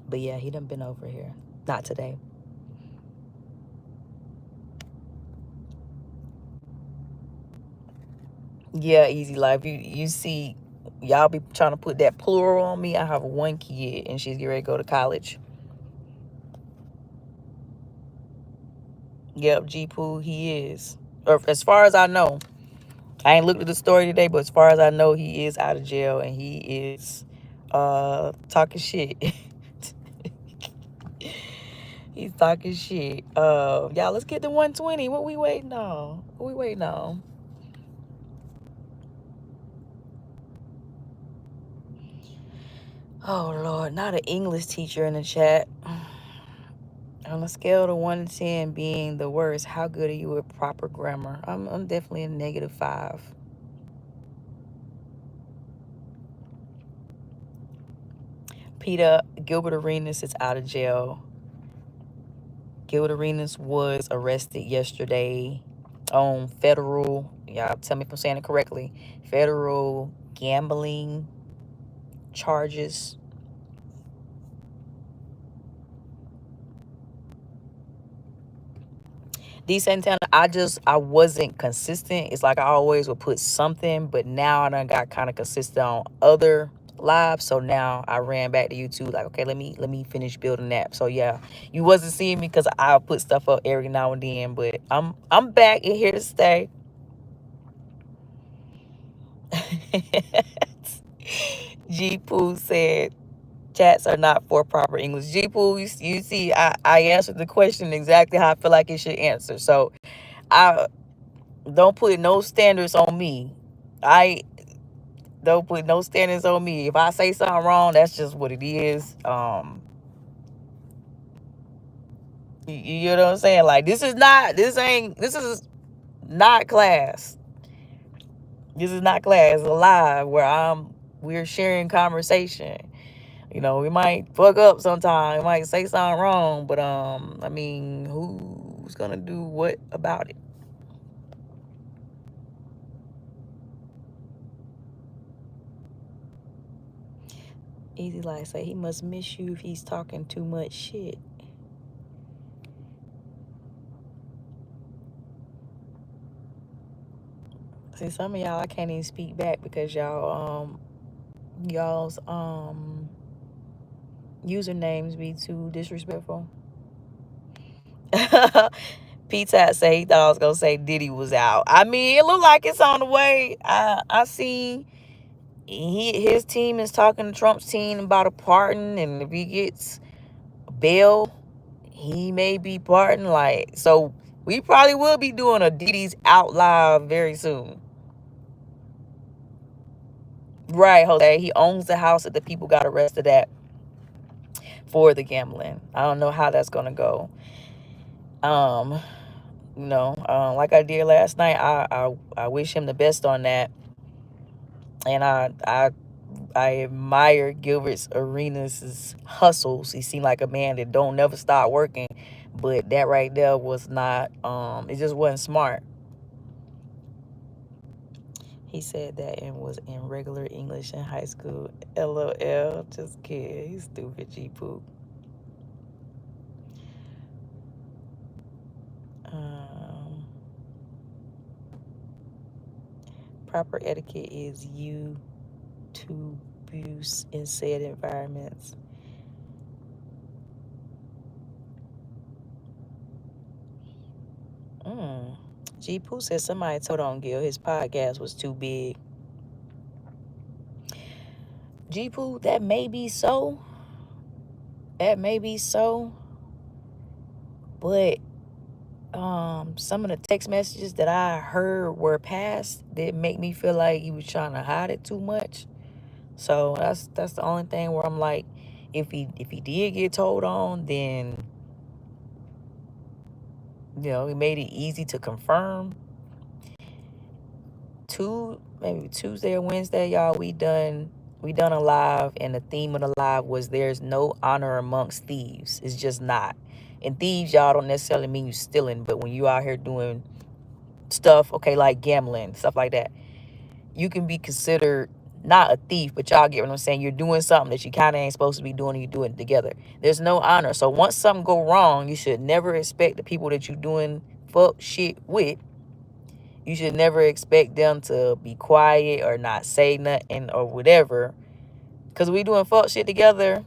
But yeah, he done been over here. Not today. Yeah, easy life. You see, y'all be trying to put that plural on me. I have one kid and she's getting ready to go to college. Yep, G-Poo, he is. Or as far as I know. I ain't looked at the story today, but as far as I know, he is out of jail and he is talking shit. He's talking shit. Y'all, let's get to 120. What we waiting on? What we waiting on? Oh, Lord, not an English teacher in the chat. On a scale of 1 to 10 being the worst, how good are you with proper grammar? I'm definitely a -5. Peter Gilbert Arenas is out of jail. Gilbert Arenas was arrested yesterday on federal, y'all tell me if I'm saying it correctly, federal gambling charges. D Santana, I wasn't consistent. It's like I always would put something, but now I done got kind of consistent on other lives. So now I ran back to YouTube, like, okay, let me finish building that. So yeah, you wasn't seeing me because I'll put stuff up every now and then, but I'm back in here to stay. G Poo said chats are not for proper English. G Poo, you see, I answered the question exactly how I feel like it should answer. So I don't put no standards on me. I don't put no standards on me. If I say something wrong, that's just what it is. You know what I'm saying? Like this is not class. This is not class. It's a live where we're sharing conversation. You know, we might fuck up sometime. We might say something wrong, but I mean, who's gonna do what about it? Easy Life say he must miss you if he's talking too much shit. See, some of y'all I can't even speak back because y'all's usernames be too disrespectful. P-Tat say he thought I was gonna say Diddy was out. I mean, it looked like it's on the way. I seen his team is talking to Trump's team about a pardon, and if he gets bail, he may be pardoned. Like, so we probably will be doing a Diddy's out live very soon. Right, Jose. He owns the house that the people got arrested at for the gambling. I don't know how that's gonna go. Like I did last night, I wish him the best on that. And I admire Gilbert Arenas' hustles. He seemed like a man that don't never stop working. But that right there was not, it just wasn't smart. He said that and was in regular English in high school. LOL, just kidding. He's stupid, G-Poop. Proper etiquette is you to abuse in said environments. G Poo said somebody told on Gil his podcast was too big. G Poo, that may be so. That may be so. But some of the text messages that I heard were passed that make me feel like he was trying to hide it too much. So that's the only thing where I'm like, if he did get told on, then he made it easy to confirm. Maybe Tuesday or Wednesday, y'all, we done a live, and the theme of the live was there's no honor amongst thieves. It's just not. And thieves, y'all, don't necessarily mean you stealing, but when you out here doing stuff, okay, like gambling, stuff like that, you can be considered not a thief, but y'all get what I'm saying. You're doing something that you kind of ain't supposed to be doing, and you do it together. There's no honor. So once something go wrong, you should never expect the people that you doing fuck shit with, you should never expect them to be quiet or not say nothing or whatever. Because we doing fuck shit together,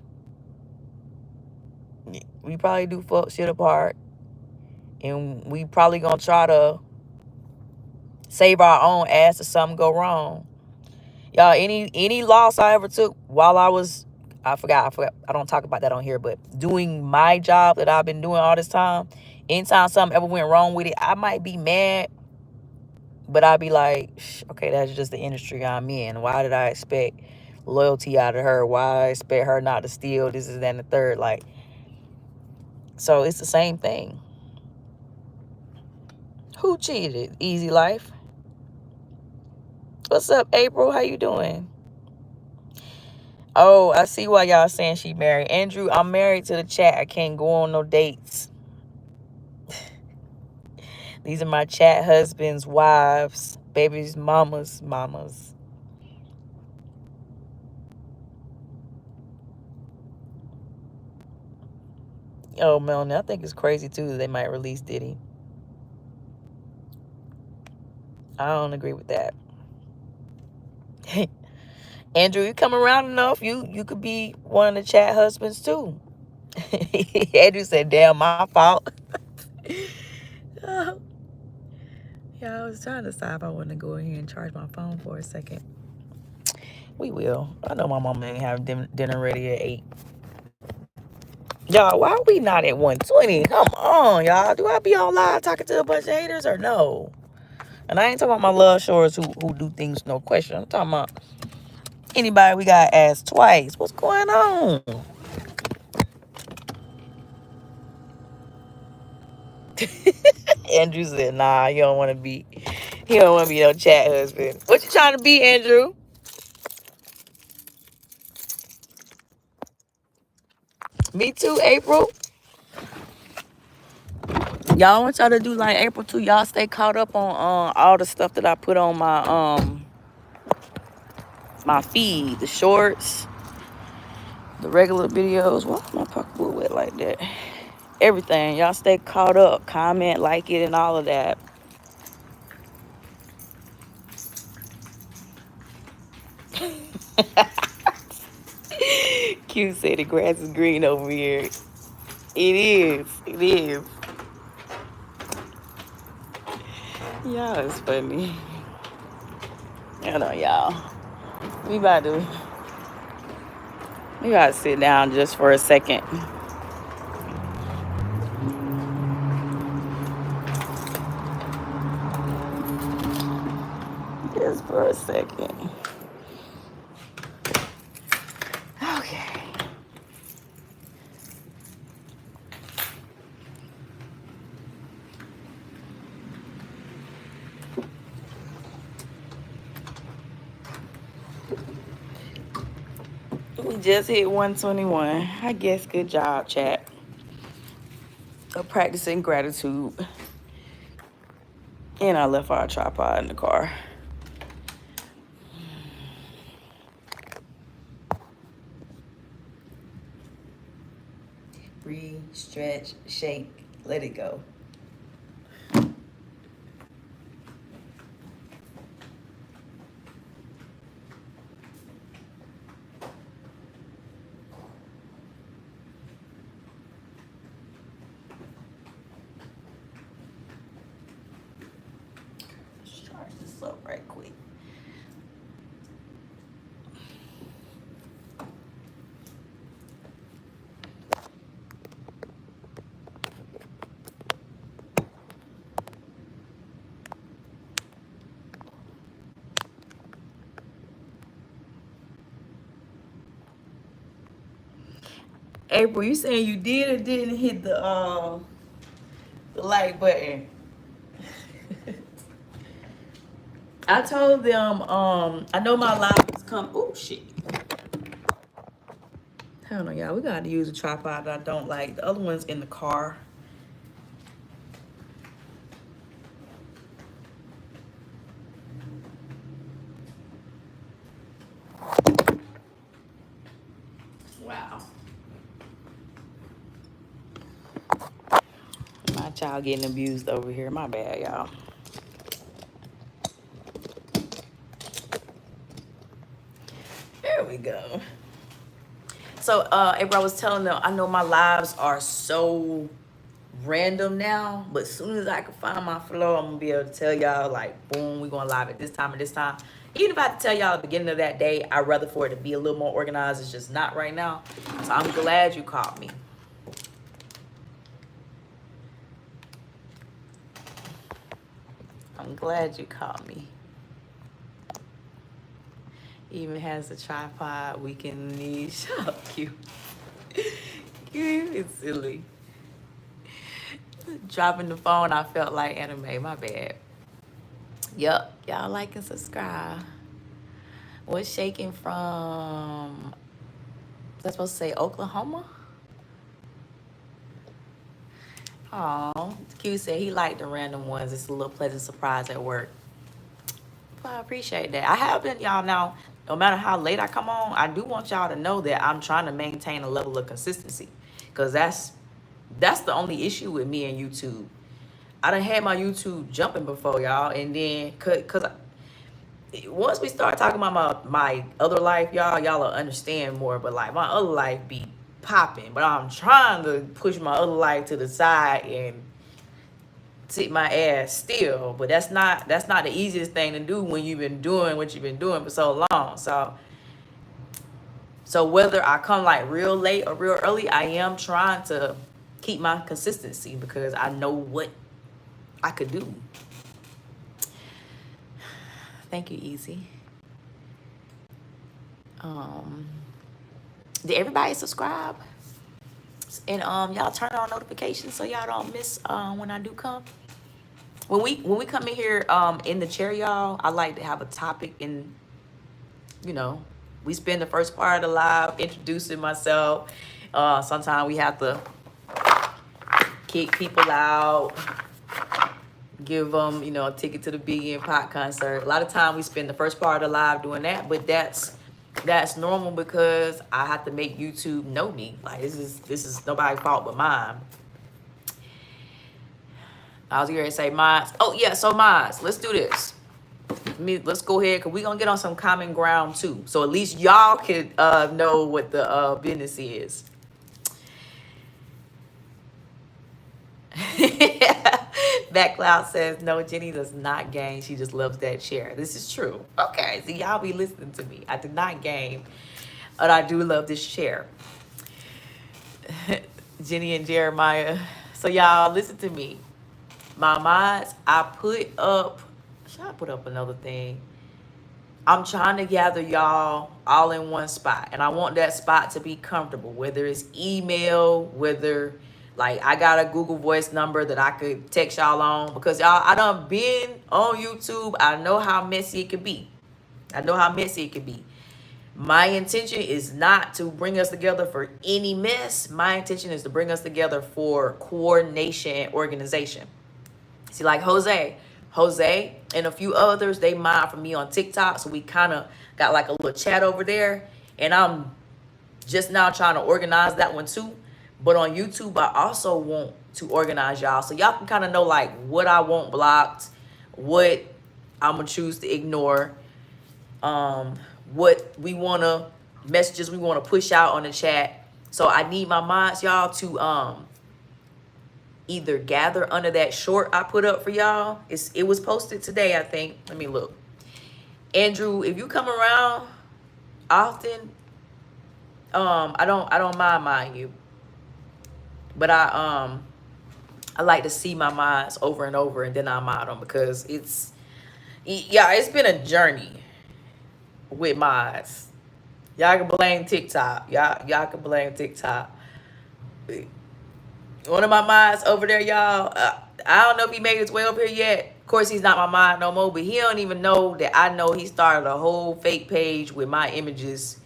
we probably do fuck shit apart. And we probably gonna try to save our own ass if something go wrong. Y'all, any loss I ever took while I forgot, I don't talk about that on here, but doing my job that I've been doing all this time, anytime something ever went wrong with it, I might be mad, but I'd be like, okay, that's just the industry I'm in. Why did I expect loyalty out of her? Why I expect her not to steal? This is that and the third. Like, so it's the same thing. Who cheated? Easy Life. What's up, April? How you doing? Oh, I see why y'all saying she married. Andrew, I'm married to the chat. I can't go on no dates. These are my chat husbands, wives, babies, mamas. Oh, Melanie, I think it's crazy too that they might release Diddy. I don't agree with that. Andrew, you come around enough, you could be one of the chat husbands too. Andrew said, damn, my fault. Yeah, I was trying to decide if I want to go in here and charge my phone for a second. We will. I know my mama ain't have dinner ready at 8. Y'all, why are we not at 120? Come on, y'all. Do I be on live talking to a bunch of haters or no? And I ain't talking about my love shorts who do things no question. I'm talking about anybody we got asked twice. What's going on? Andrew said, nah, he don't want to be no chat husband. What you trying to be, Andrew? Me too, April. Y'all want y'all to do like April too. Y'all stay caught up on all the stuff that I put on my feed, the shorts, the regular videos. Why my pocketbook wet like that? Everything. Y'all stay caught up. Comment, like it, and all of that. Q said the grass is green over here. It is. It is. Y'all is funny. I know, y'all. We about to sit down just for a second. Just for a second. Okay. We just hit 121. I guess good job, chat. Of practicing gratitude. And I left our tripod in the car. Breathe, stretch, shake, let it go. Let's charge this up right quick. April, you saying you did or didn't hit the like button? I told them, I know my lives come. Oh shit. I don't know, y'all. We gotta use a tripod that I don't like. The other one's in the car. Wow. My child getting abused over here. My bad, y'all. There we go. So, April, I was telling them, I know my lives are so random now, but as soon as I can find my flow, I'm gonna be able to tell y'all, like, boom, we going live at this time and this time. Even if I have to tell y'all at the beginning of that day, I'd rather for it to be a little more organized. It's just not right now. So I'm glad you called me. I'm glad you called me. Even has a tripod we can need. Shut up, Q. It's silly. Dropping the phone, I felt like anime. My bad. Yup. Y'all like and subscribe. What's shaking from? Was I supposed to say Oklahoma? Oh, Q said he liked the random ones. It's a little pleasant surprise at work. Well, I appreciate that. I have been, y'all, now, no matter how late I come on, I do want y'all to know that I'm trying to maintain a level of consistency. Because that's the only issue with me and YouTube. I done had my YouTube jumping before, y'all. And then, because once we start talking about my other life, y'all will understand more. But, like, my other life be popping. But I'm trying to push my other life to the side and sit my ass still. But that's not the easiest thing to do when you've been doing what you've been doing for so long. So whether I come like real late or real early, I am trying to keep my consistency because I know what I could do. Thank you, Easy. Did everybody subscribe? And y'all turn on notifications so y'all don't miss when I do come. When we come in here in the chair, y'all, I like to have a topic, and we spend the first part of the live introducing myself. Sometimes we have to kick people out, give them, a ticket to the Biggie and Pop concert. A lot of time we spend the first part of the live doing that, but that's normal because I have to make YouTube know me. Like this is nobody's fault but mine. I was here to say mods. Oh yeah, so mods, let's do this. Let's go ahead because we're gonna get on some common ground too. So at least y'all can know what the business is. Backcloud says no, Jenny does not game. She just loves that chair. This is true. Okay, so y'all be listening to me. I did not game, but I do love this chair. Jenny and Jeremiah. So y'all listen to me. My mods, should I put up another thing? I'm trying to gather y'all all in one spot. And I want that spot to be comfortable, whether it's email, whether like I got a Google Voice number that I could text y'all on. Because y'all, I done been on YouTube. I know how messy it can be. My intention is not to bring us together for any mess. My intention is to bring us together for coordination and organization. See, like Jose and a few others, they mod for me on TikTok. So we kind of got like a little chat over there. And I'm just now trying to organize that one too. But on YouTube, I also want to organize y'all. So y'all can kind of know like what I want blocked, what I'm going to choose to ignore, what we want to, messages we want to push out on the chat. So I need my mods, y'all, to either gather under that short I put up for y'all. It was posted today, I think. Let me look. Andrew, if you come around often, I don't mind you. But I like to see my mods over and over, and then I mod them because it's been a journey with mods. Y'all can blame TikTok. Y'all can blame TikTok. One of my mods over there, y'all, I don't know if he made his way up here yet. Of course, he's not my mod no more, but he don't even know that I know he started a whole fake page with my images,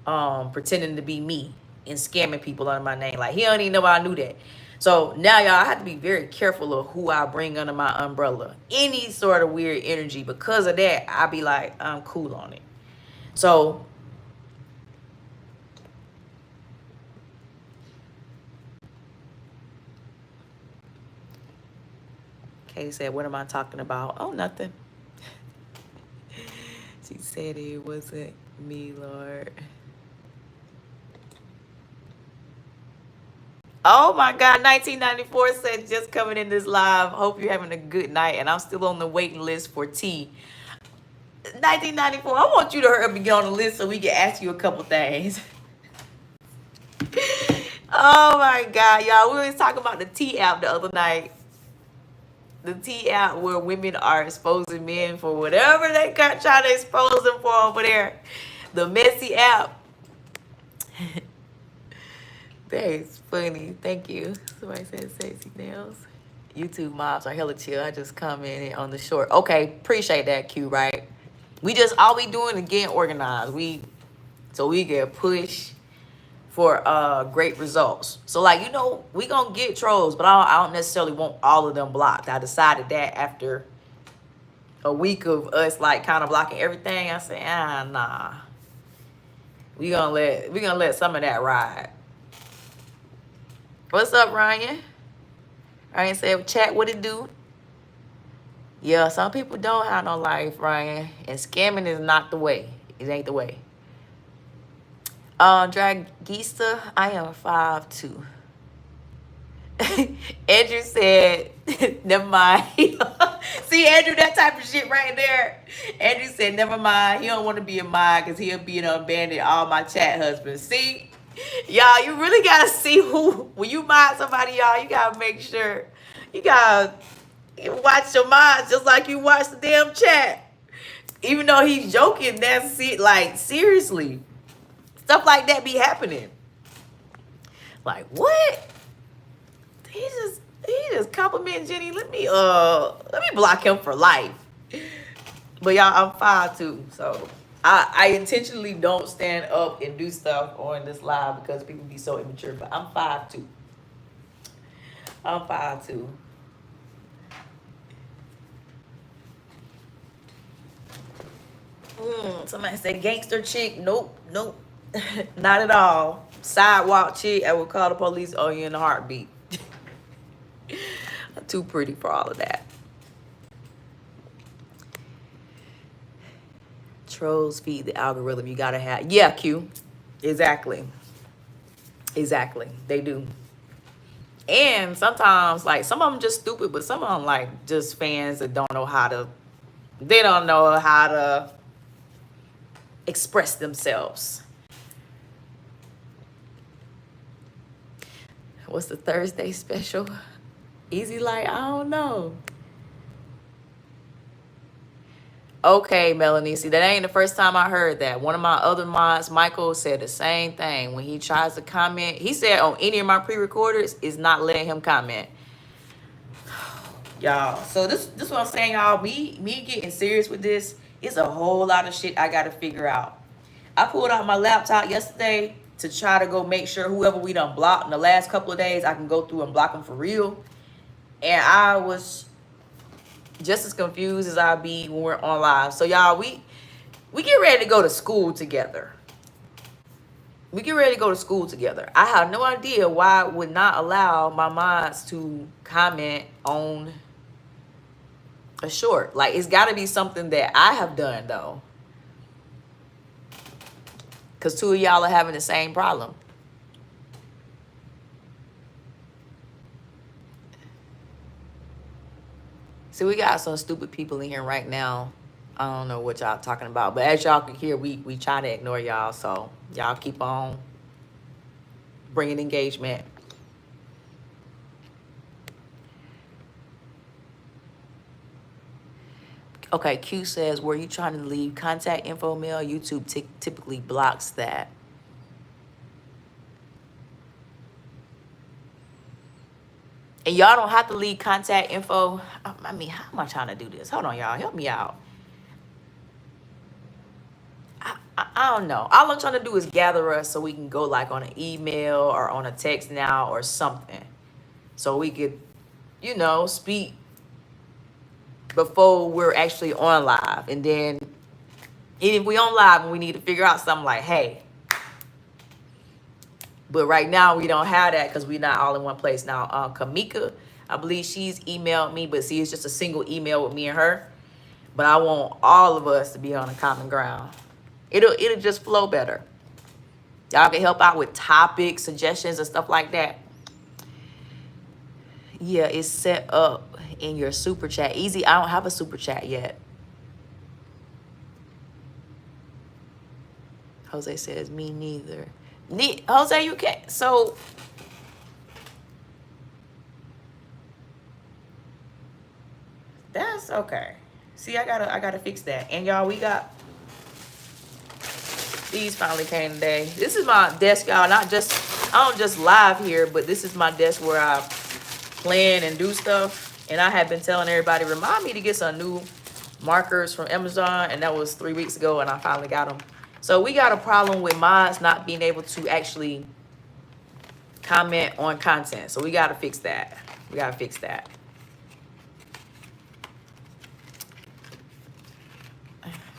pretending to be me and scamming people under my name. Like, he don't even know I knew that. So now, y'all, I have to be very careful of who I bring under my umbrella. Any sort of weird energy, because of that, I be like, I'm cool on it. So Kay said, what am I talking about? Oh, nothing. She said it wasn't me, Lord. Oh my God, 1994 said, just coming in this live. Hope you're having a good night. And I'm still on the waiting list for tea. 1994, I want you to hurry up and get on the list so we can ask you a couple things. Oh my God, y'all. We was talking about the T app the other night. The T app where women are exposing men for whatever they got trying to expose them for over there. The messy app. That's funny. Thank you. Somebody said sexy nails. YouTube mobs are hella chill. I just commented on the short. Okay, appreciate that, Q, right? We just, all we doing is getting organized. So we get pushed for great results. So like, you know, we gonna get trolls, but I don't necessarily want all of them blocked. I decided that after a week of us like kind of blocking everything. I said, nah, we gonna let some of that ride. What's up, Ryan? Ryan said, chat, what it do? Yeah, some people don't have no life, Ryan, and scamming is not the way. It ain't the way. Dragista, I am 5'2". Andrew said, never mind. See, Andrew, that type of shit right there. Andrew said, never mind. He don't want to be a mod because he'll be an abandoned all my chat husbands. See, y'all, you really got to see who, when you mod somebody, y'all, you got to make sure, you got to watch your mods just like you watch the damn chat. Even though he's joking, that's it. Like, seriously. Stuff like that be happening. Like, what? He just complimented Jenny. Let me block him for life. But y'all, I'm 5'2", so I intentionally don't stand up and do stuff on this live because people be so immature. But I'm 5'2". I'm 5'2". Somebody said gangster chick. Nope. Not at all. Sidewalk chick. I would call the police on you in a heartbeat. I'm too pretty for all of that. Trolls feed the algorithm. You gotta have, yeah, Q. Exactly. They do. And sometimes, like, some of them just stupid, but some of them like just fans that don't know how to express themselves. What's the Thursday special? Easy light, I don't know. Okay, Melanie. See, that ain't the first time I heard that. One of my other mods, Michael, said the same thing. When he tries to comment, he said on any of my pre-recorders, is not letting him comment. Y'all, so this what I'm saying, y'all. Me getting serious with this, it's a whole lot of shit I gotta figure out. I pulled out my laptop yesterday to try to go make sure whoever we done blocked in the last couple of days, I can go through and block them for real. And I was just as confused as I'll be when we're on live. So y'all, we get ready to go to school together. I have no idea why I would not allow my mods to comment on a short. Like, it's got to be something that I have done, though. Because 2 of y'all are having the same problem. See, we got some stupid people in here right now. I don't know what y'all talking about. But as y'all can hear, we try to ignore y'all. So y'all keep on bringing engagement. Okay, Q says, were you trying to leave contact info mail? YouTube typically blocks that. And y'all don't have to leave contact info. I mean, how am I trying to do this? Hold on, y'all. Help me out. I don't know. All I'm trying to do is gather us so we can go like on an email or on a text now or something. So we could, you know, speak before we're actually on live. And then if we on live and we need to figure out something like, hey. But right now we don't have that because we're not all in one place. Now, Kamika, I believe she's emailed me, but see, it's just a single email with me and her. But I want all of us to be on a common ground. It'll just flow better. Y'all can help out with topics, suggestions, and stuff like that. Yeah, it's set up in your super chat. Easy, I don't have a super chat yet. Jose says, me neither. Jose, you can't. So that's okay. See, I gotta fix that. And y'all, we got these finally came today. This is my desk, y'all. I don't just live here, but this is my desk where I plan and do stuff. And I have been telling everybody, remind me to get some new markers from Amazon, and that was 3 weeks ago, and I finally got them. So we got a problem with mods not being able to actually comment on content. So we got to fix that. We got to fix that.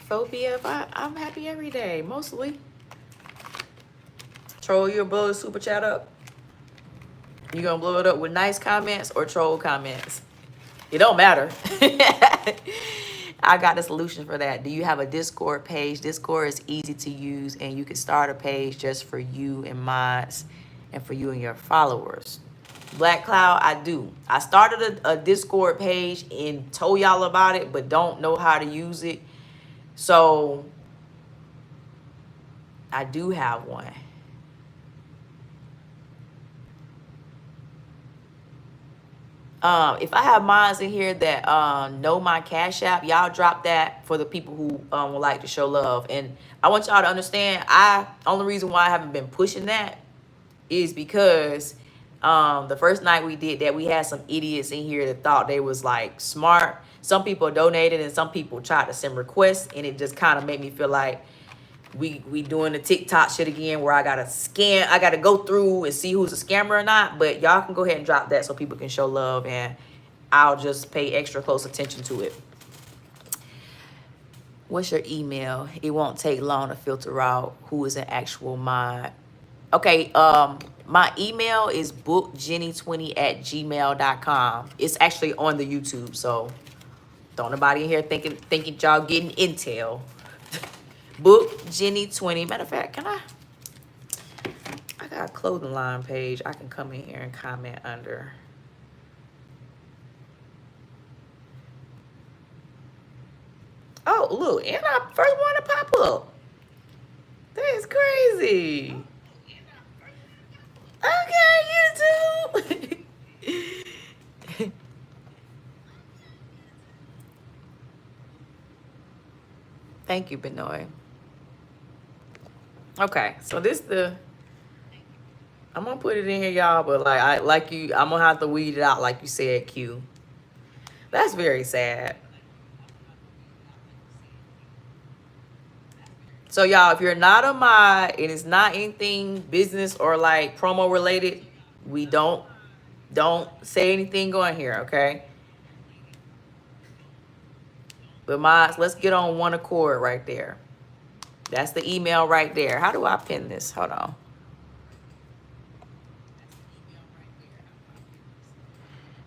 Phobia, I'm happy every day, mostly. Troll your blow the super chat up. You gonna blow it up with nice comments or troll comments? It don't matter. I got a solution for that. Do you have a Discord page? Discord is easy to use, and you can start a page just for you and mods and for you and your followers. Black Cloud, I do. I started a Discord page and told y'all about it, but don't know how to use it. So I do have one. If I have mods in here that know my Cash App, y'all drop that for the people who would like to show love. And I want y'all to understand, only reason why I haven't been pushing that is because the first night we did that, we had some idiots in here that thought they was like smart. Some people donated and some people tried to send requests, and it just kind of made me feel like we doing the TikTok shit again, where I gotta go through and see who's a scammer or not. But y'all can go ahead and drop that so people can show love, and I'll just pay extra close attention to it. What's your email? It won't take long to filter out who is an actual mod. Okay, my email is bookjenny20@gmail.com. It's actually on the YouTube, so don't nobody in here thinking y'all getting intel. BookJenny20. Matter of fact, I got a clothing line page. I can come in here and comment under. Oh, look, and I first one to pop up. That is crazy. Okay, YouTube. Thank you, Benoit. Okay, so I'm gonna put it in here, y'all, but I'm gonna have to weed it out like you said, Q. That's very sad. So y'all, if you're not a mod and it's not anything business or like promo related, we don't say anything going here, okay? But mods, let's get on one accord right there. That's the email right there. How do I pin this? Hold on.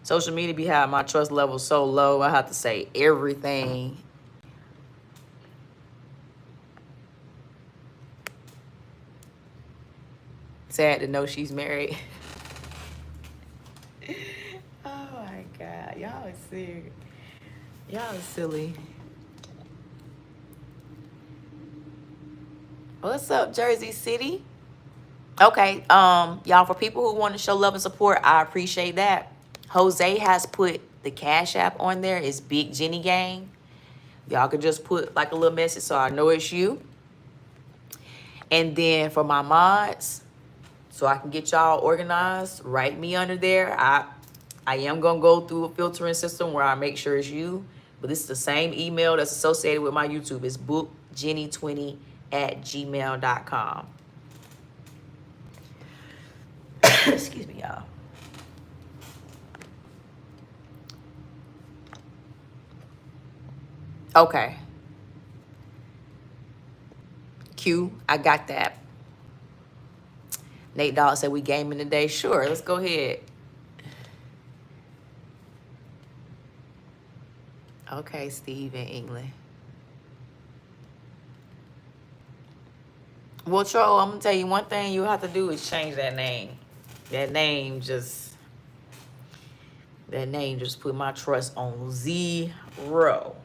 Social media be having my trust level so low, I have to say everything. Sad to know she's married. Oh my God. Y'all are serious. Y'all are silly. What's up, Jersey City? Okay, y'all, for people who want to show love and support, I appreciate that. Jose has put the Cash App on there. It's Big JennyGang. Y'all could just put like a little message so I know it's you. And then for my mods, so I can get y'all organized, write me under there. I am going to go through a filtering system where I make sure it's you. But this is the same email that's associated with my YouTube. It's bookjenny20@gmail.com. Excuse me, y'all. Okay. Q, I got that. Nate Dogg said we gaming today. Sure, let's go ahead. Okay, Steve in England. Well, Tro, I'm gonna tell you one thing you have to do is change that name. That name just put my trust on 0.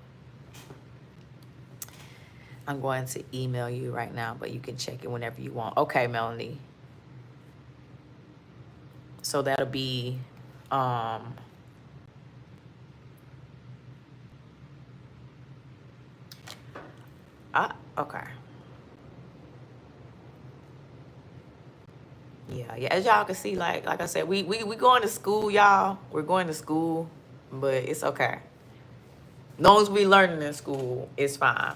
I'm going to email you right now, but you can check it whenever you want. Okay, Melanie. So that'll be okay. Yeah, as y'all can see, like I said, we going to school, y'all. We're going to school, but it's okay. As long as we learning in school, it's fine.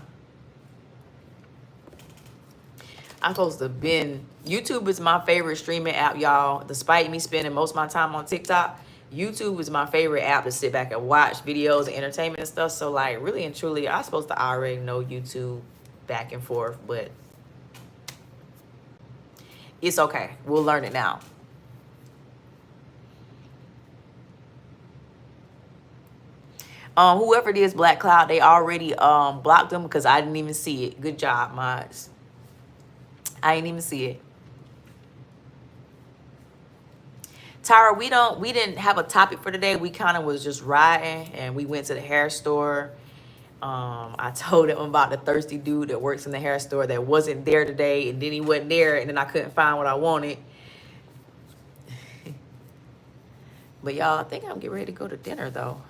I'm supposed to been. YouTube is my favorite streaming app, y'all. Despite me spending most of my time on TikTok, YouTube is my favorite app to sit back and watch videos and entertainment and stuff. So, like, really and truly, I'm supposed to already know YouTube back and forth, but it's okay. We'll learn it now. Whoever it is, Black Cloud, they already blocked them because I didn't even see it. Good job, mods. I didn't even see it. Tyra, we didn't have a topic for today. We kind of was just riding, and we went to the hair store. I told him about the thirsty dude that works in the hair store that wasn't there today, and then he wasn't there, and then I couldn't find what I wanted. But y'all, I think I'm getting ready to go to dinner though.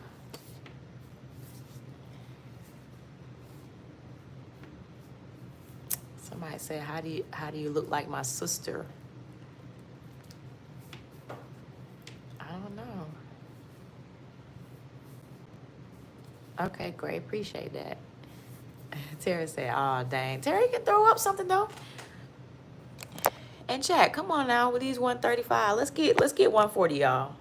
Somebody said, how do you look like my sister? I don't know. Okay, great. Appreciate that. Tara said, oh, dang. Tara, you can throw up something, though. And chat, come on now with these 135. Let's get 140, y'all.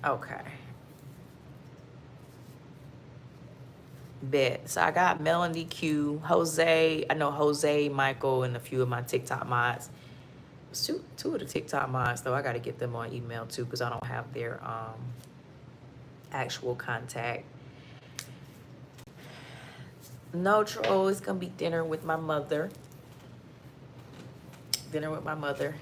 Okay. Bet. So I got Melanie Q, Jose. I know Jose, Michael, and a few of my TikTok mods. Two of the TikTok mods, though. I got to get them on email, too, because I don't have their actual contact. No, troll. It's going to be dinner with my mother. Dinner with my mother.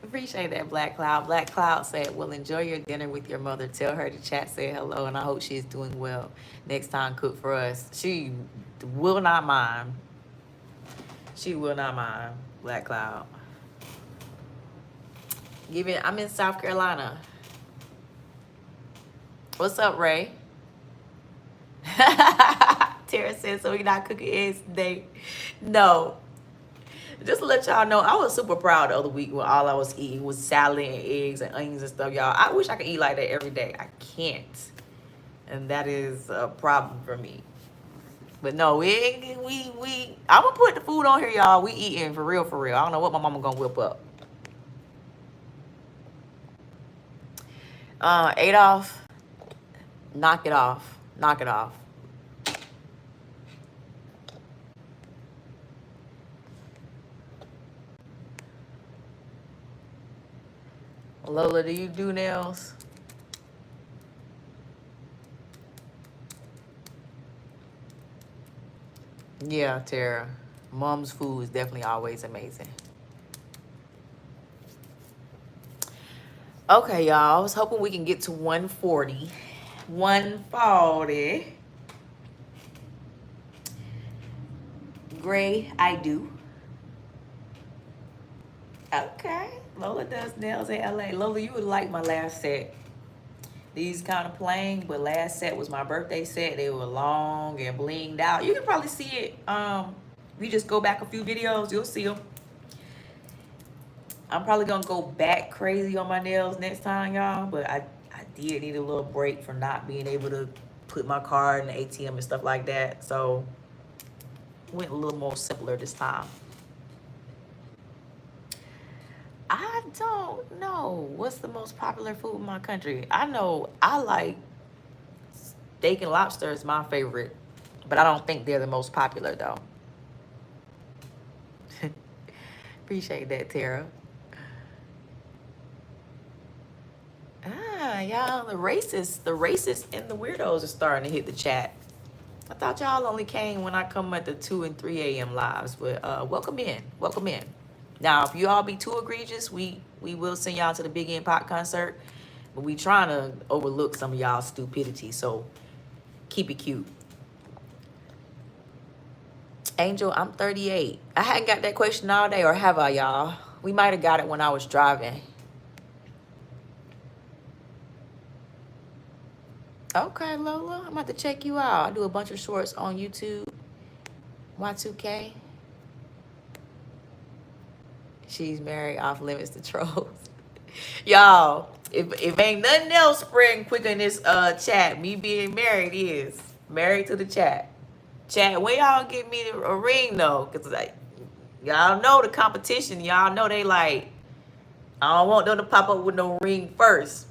Appreciate that, Black Cloud. Black Cloud said, well, enjoy your dinner with your mother. Tell her to chat, say hello, and I hope she's doing well. Next time, cook for us. She will not mind. She will not mind, Black Cloud. I'm in South Carolina. What's up, Ray? Tara said, so you're not cooking eggs today? No. Just to let y'all know, I was super proud the other week when all I was eating was salad and eggs and onions and stuff, y'all. I wish I could eat like that every day. I can't. And that is a problem for me. But no, I'm going to put the food on here, y'all. We eating for real, for real. I don't know what my mama going to whip up. Adolf, knock it off. Knock it off. Lola, do you do nails? Yeah, Tara. Mom's food is definitely always amazing. Okay, y'all. I was hoping we can get to 140. 140. Gray, I do. Okay. Lola does nails in LA. Lola, you would like my last set. These kind of plain, but last set was my birthday set. They were long and blinged out. You can probably see it. If you just go back a few videos, you'll see them. I'm probably gonna go back crazy on my nails next time, y'all. But I did need a little break from not being able to put my card in the ATM and stuff like that. So went a little more simpler this time. I don't know what's the most popular food in my country. I know I like steak and lobster is my favorite, but I don't think they're the most popular though. Appreciate that, Tara. Y'all, the racists and the weirdos are starting to hit the chat. I thought y'all only came when I come at the 2 and 3 a.m. lives, but welcome in. Welcome in. Now, if you all be too egregious, we will send y'all to the Big End Pop concert, but we trying to overlook some of y'all's stupidity, so keep it cute. Angel, I'm 38. I hadn't got that question all day, or have I, y'all? We might have got it when I was driving. Okay, Lola, I'm about to check you out. I do a bunch of shorts on YouTube. Y2K. She's married, off limits to trolls. Y'all, if ain't nothing else spreading quicker in this chat, me being married is married to the chat. Chat, when y'all get me a ring though? Cause like y'all know the competition. Y'all know they like I don't want them to pop up with no ring first.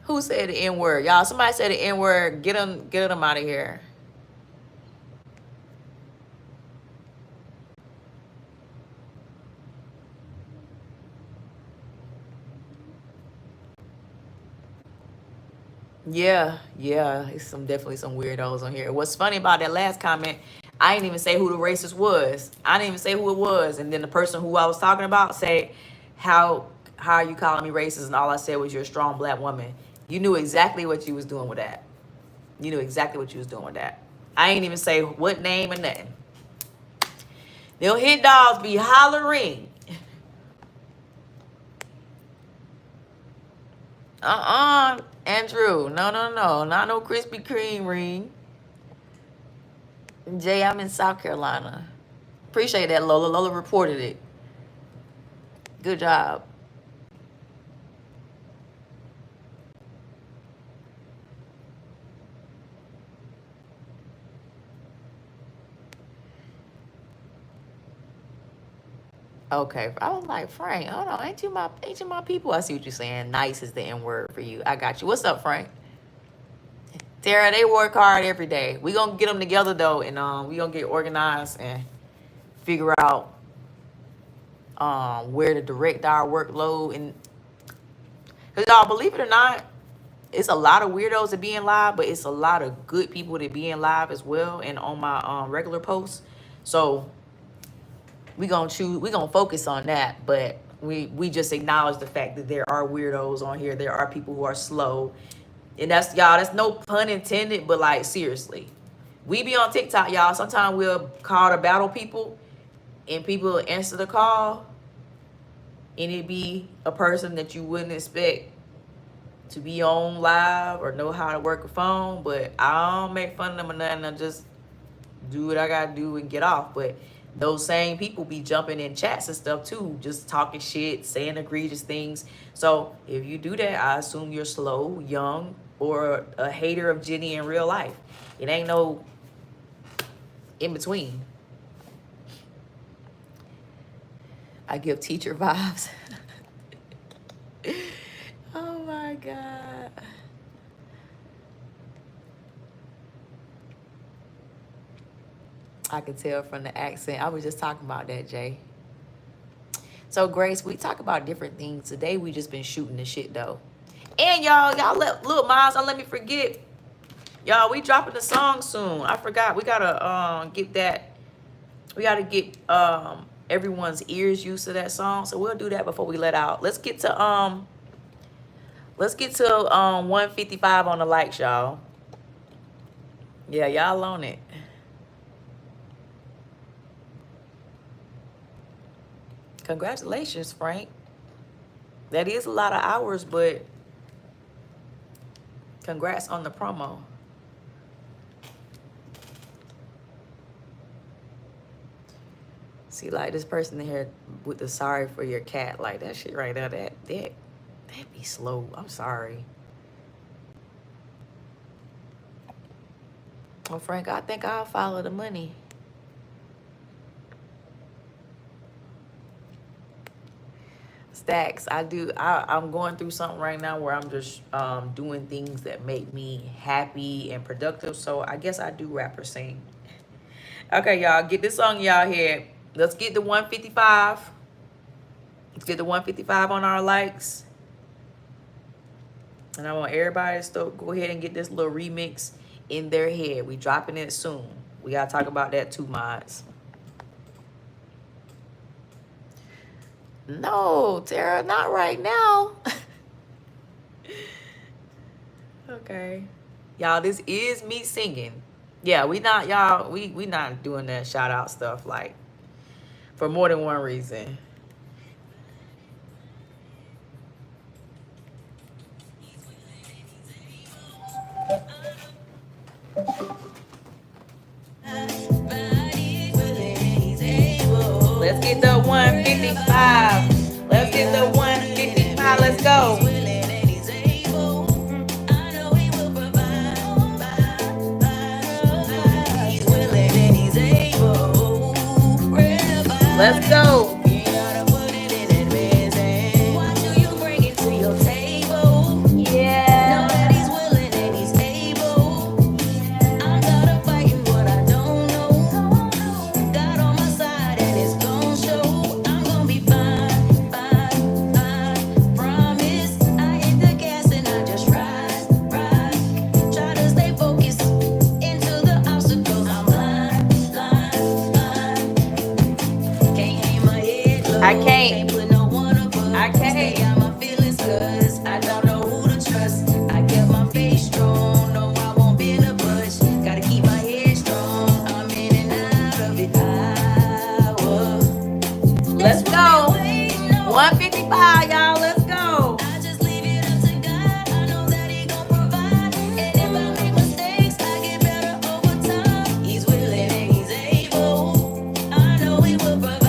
Who said the N word? Y'all, somebody said the N word. Get them out of here. Yeah, it's definitely some weirdos on here. What's funny about that last comment, I didn't even say who the racist was. I didn't even say who it was. And then the person who I was talking about said, how are you calling me racist? And all I said was, you're a strong black woman. You knew exactly what you was doing with that. You knew exactly what you was doing with that. I ain't even say what name or nothing. They'll hit dogs be hollering. Andrew. No. Not no Krispy Kreme ring. Jay, I'm in South Carolina. Appreciate that, Lola. Lola reported it. Good job. Okay, I was like, Frank, hold on, ain't you my people? I see what you're saying. Nice is the N word for you. I got you. What's up, Frank? Tara, they work hard every day. We gonna get them together though, and we gonna get organized and figure out where to direct our workload. And cause y'all, believe it or not, it's a lot of weirdos that be in live, but it's a lot of good people that be in live as well and on my regular posts. So we gonna focus on that, but we just acknowledge the fact that there are weirdos on here. There are people who are slow, and that's no pun intended, but like seriously, we be on TikTok, y'all. Sometimes we'll call to battle people, and people will answer the call, and it be a person that you wouldn't expect to be on live or know how to work a phone. But I don't make fun of them or nothing. I just do what I gotta do and get off. But those same people be jumping in chats and stuff too, just talking shit, saying egregious things. So if you do that, I assume you're slow, young, or a hater of Jenny in real life. It ain't no in between. I give teacher vibes. Oh my God. I can tell from the accent. I was just talking about that, Jay. So, Grace, we talk about different things. Today, we just been shooting the shit, though. And y'all look, Miles, don't let me forget. Y'all, we dropping the song soon. I forgot. We gotta get that. We gotta get everyone's ears used to that song. So we'll do that before we let out. Let's get to 155 on the likes, y'all. Yeah, y'all on it. Congratulations, Frank. That is a lot of hours, but congrats on the promo. See, like this person in here with the sorry for your cat, like that shit right there, that be slow. I'm sorry. Well, Frank, I think I'll follow the money. Stacks, I'm going through something right now where I'm just doing things that make me happy and productive. So I guess I do rap or sing. Okay, y'all, get this song y'all head. Let's get the 155. Let's get the 155 on our likes. And I want everybody to still go ahead and get this little remix in their head. We dropping it soon. We gotta talk about that too, mods. No, Tara, not right now. Okay. Y'all, this is me singing. Yeah, we not, y'all, we not doing that shout out stuff, like, for more than one reason. Let's get the 155. 155. Let's get the 155. Let's go. Let's go. I can't. I can't. My feelings, cause I don't know who to trust. I kept my face strong. No, I won't be in a bush. Gotta keep my head strong. I'm in and out of it. Let's go. 155, y'all. Let's go. I just leave it up to God. I know that He gon' provide. And if I make mistakes, I get better over time. He's willing and He's able. I know He will provide.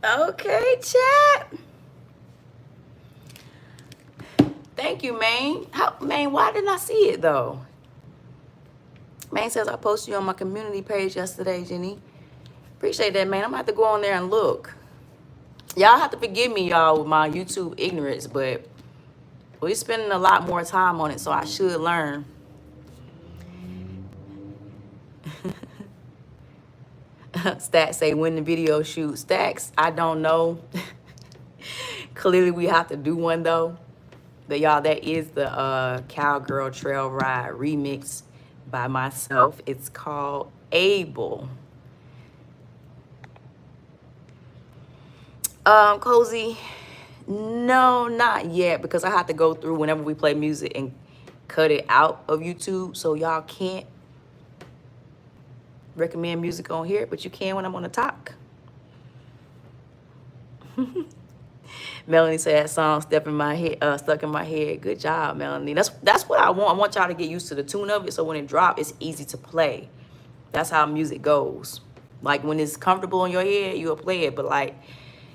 Okay, chat. Thank you, Maine. Maine, why didn't I see it, though? Maine says I posted you on my community page yesterday, Jenny. Appreciate that, man. I'm going to have to go on there and look. Y'all have to forgive me, y'all, with my YouTube ignorance, but we're spending a lot more time on it, so I should learn. Stacks say when the video shoot. Stacks, I don't know. Clearly we have to do one though. But y'all, that is the Cowgirl Trail Ride remix by myself. It's called Able. Cozy, no, not yet, because I have to go through whenever we play music and cut it out of YouTube, so y'all can't recommend music on here, but you can when I'm on the talk. Melanie said that song stuck in my head. Good job, Melanie. That's what I want. I want y'all to get used to the tune of it, so when it drops, it's easy to play. That's how music goes. Like when it's comfortable in your head, you'll play it. But like,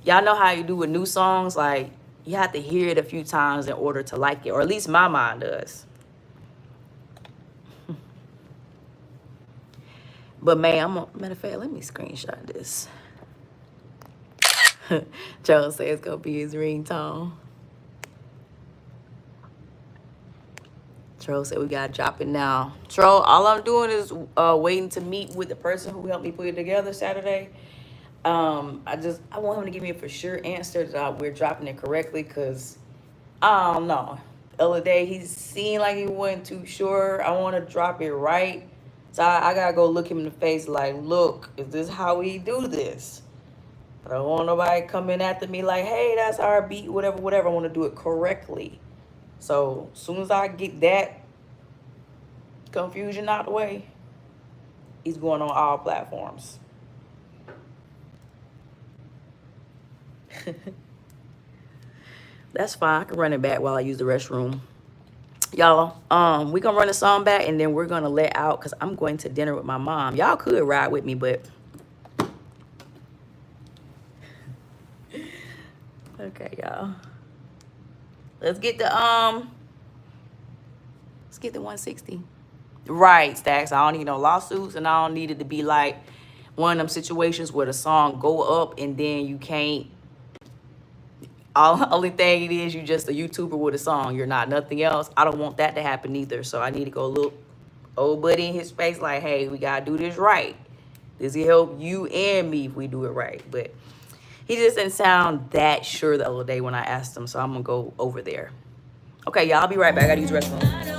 y'all know how you do with new songs. Like you have to hear it a few times in order to like it, or at least my mind does. But man, matter of fact, let me screenshot this. Charles says it's gonna be his ringtone. Troll said we gotta drop it now. Troll, all I'm doing is waiting to meet with the person who helped me put it together Saturday. I want him to give me a for sure answer that we're dropping it correctly, because I don't know. The other day he seemed like he wasn't too sure. I want to drop it right. So I gotta go look him in the face like, look, is this how we do this? I don't want nobody coming after me like, hey, that's our beat, whatever, whatever. I want to do it correctly. So as soon as I get that confusion out the way, he's going on all platforms. That's fine. I can run it back while I use the restroom. Y'all, we're gonna run the song back and then we're gonna let out because I'm going to dinner with my mom. Y'all could ride with me, but okay, y'all. Let's get the 160. Right, Stacks. I don't need no lawsuits, and I don't need it to be like one of them situations where the song go up and then you can't. Only thing it is, you just a YouTuber with a song. You're not nothing else. I don't want that to happen either. So I need to go look old buddy in his face like, hey, we gotta do this right. This will help you and me if we do it right. But he just didn't sound that sure the other day when I asked him. So I'm gonna go over there. Okay, y'all, I'll be right back. I gotta use the restroom.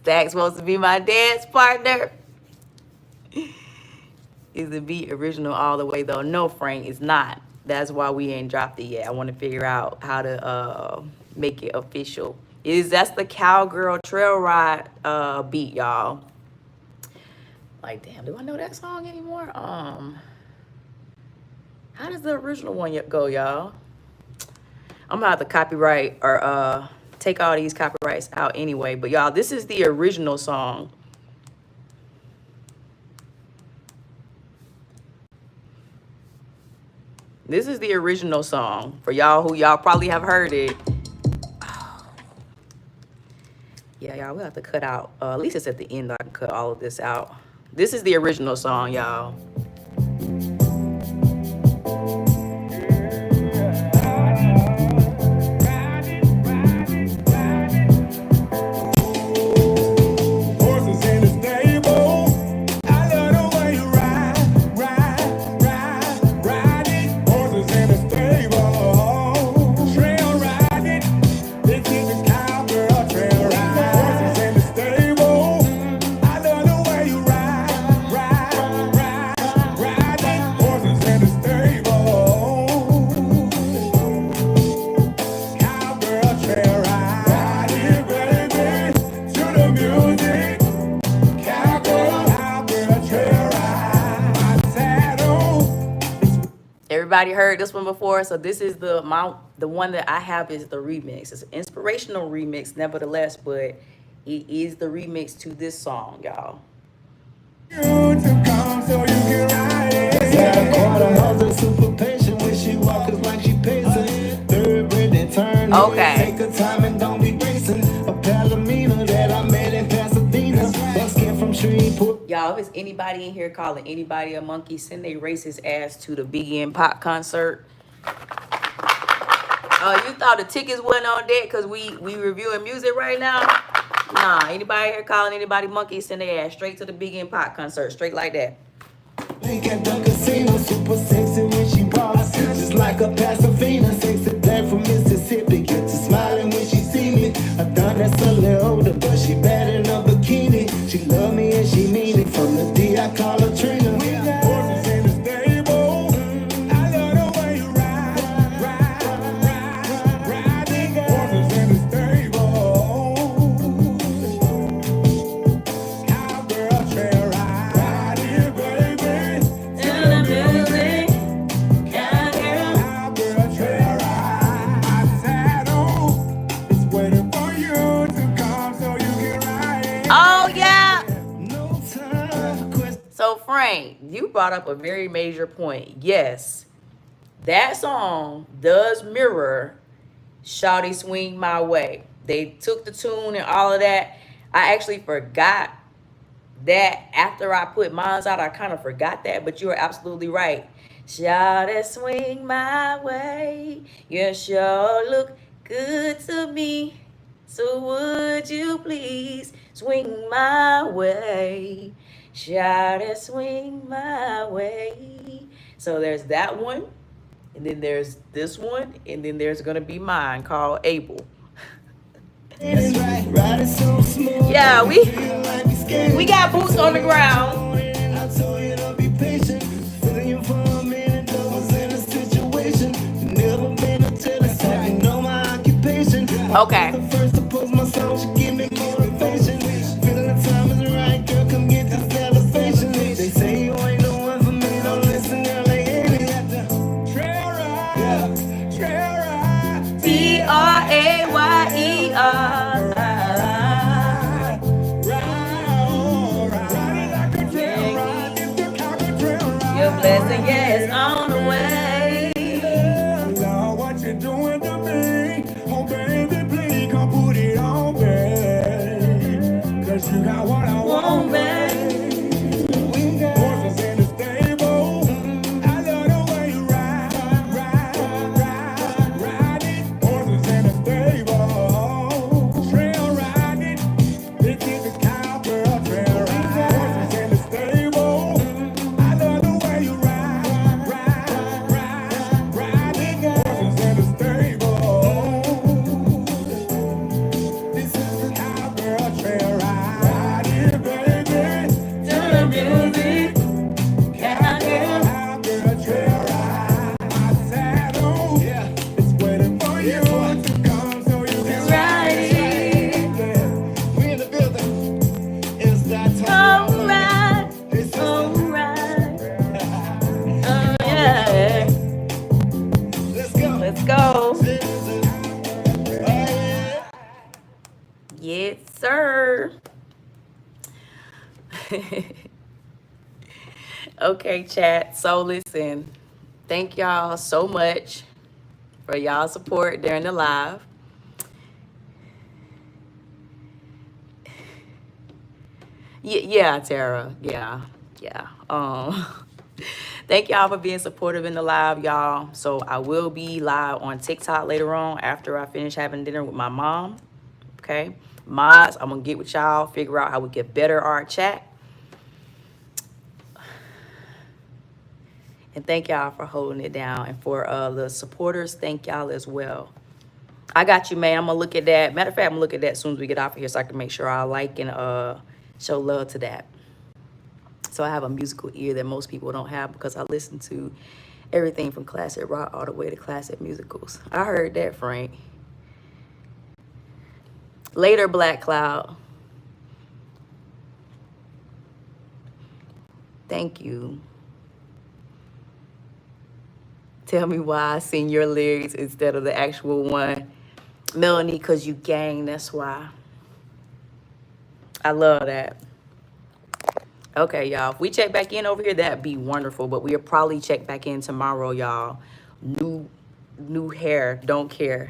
Stack's supposed to be my dance partner. Is the beat original all the way though? No, Frank, it's not. That's why we ain't dropped it yet. I want to figure out how to make it official. That's the Cowgirl Trail Ride beat, y'all. Like, damn, do I know that song anymore? How does the original one go, y'all? I'm gonna have to copyright or take all these copyrights out anyway. But y'all, this is the original song. This is the original song for y'all who y'all probably have heard it. Oh. Yeah, y'all, we'll have to cut out. At least it's at the end. I can cut all of this out. This is the original song, y'all. Everybody heard this one before, so this is the one that I have is the remix. It's an inspirational remix, nevertheless, but it is the remix to this song, y'all. Okay. Y'all, if it's anybody in here calling anybody a monkey, send they racist ass to the Biggie and Pop concert. You thought the tickets wasn't on deck because we reviewing music right now? Nah, anybody here calling anybody monkey, send their ass straight to the Biggie and Pop concert, straight like that. At the casino, super sexy when she walks, just like a Pasadena, sexy black from Mississippi. Get to smiling when she see me. I thought that's a little older, but she bad in a bikini. She love me and she mean it. From the D I call her Trina. Horses in the stable. I love the way you ride. Horses in the stable. Cowgirl trail ride, baby. Oh yeah. So Frank, you brought up a very major point. Yes, that song does mirror Shawty Swing My Way. They took the tune and all of that. I actually forgot that after I put mine out. I kind of forgot that, but you are absolutely right. Shawty swing my way. You sure look good to me. So would you please swing my way? Shawty swing my way. So there's that one. And then there's this one. And then there's going to be mine called Abel. Yeah, we got boots on the ground. Okay. Your blessing, yes, on the way. Lord, what you doing to me? Oh, baby, please come put it on, babe. 'Cause you got what I want, babe. Horses in the stable. I love the way you ride it. Horses in the stable. Trail riding. This is the cowgirl trail ride. Horses in the stable. I love the way you ride it. Horses in the stable. This is the cowgirl trail ride it, baby. To the music. Cowgirl trail ride. My saddle. It's waiting for you to come so you can ride it. We in the building. It's that time. Alright. Oh yeah. Let's go. Yes, sir. Okay, chat. So listen, thank y'all so much for y'all support during the live. Yeah, Tara. Yeah. Thank y'all for being supportive in the live, y'all. So I will be live on TikTok later on after I finish having dinner with my mom. Okay, mods, I'm gonna get with y'all, figure out how we get better our chat. And thank y'all for holding it down. And for the supporters, thank y'all as well. I got you, man. I'm gonna look at that. Matter of fact, I'm gonna look at that as soon as we get off of here so I can make sure I like and show love to that. So I have a musical ear that most people don't have because I listen to everything from classic rock all the way to classic musicals. I heard that, Frank. Later, Black Cloud. Thank you. Tell me why I sing your lyrics instead of the actual one. Melanie, because you gang, that's why. I love that. Okay, y'all. If we check back in over here, that'd be wonderful. But we'll probably check back in tomorrow, y'all. New hair, don't care.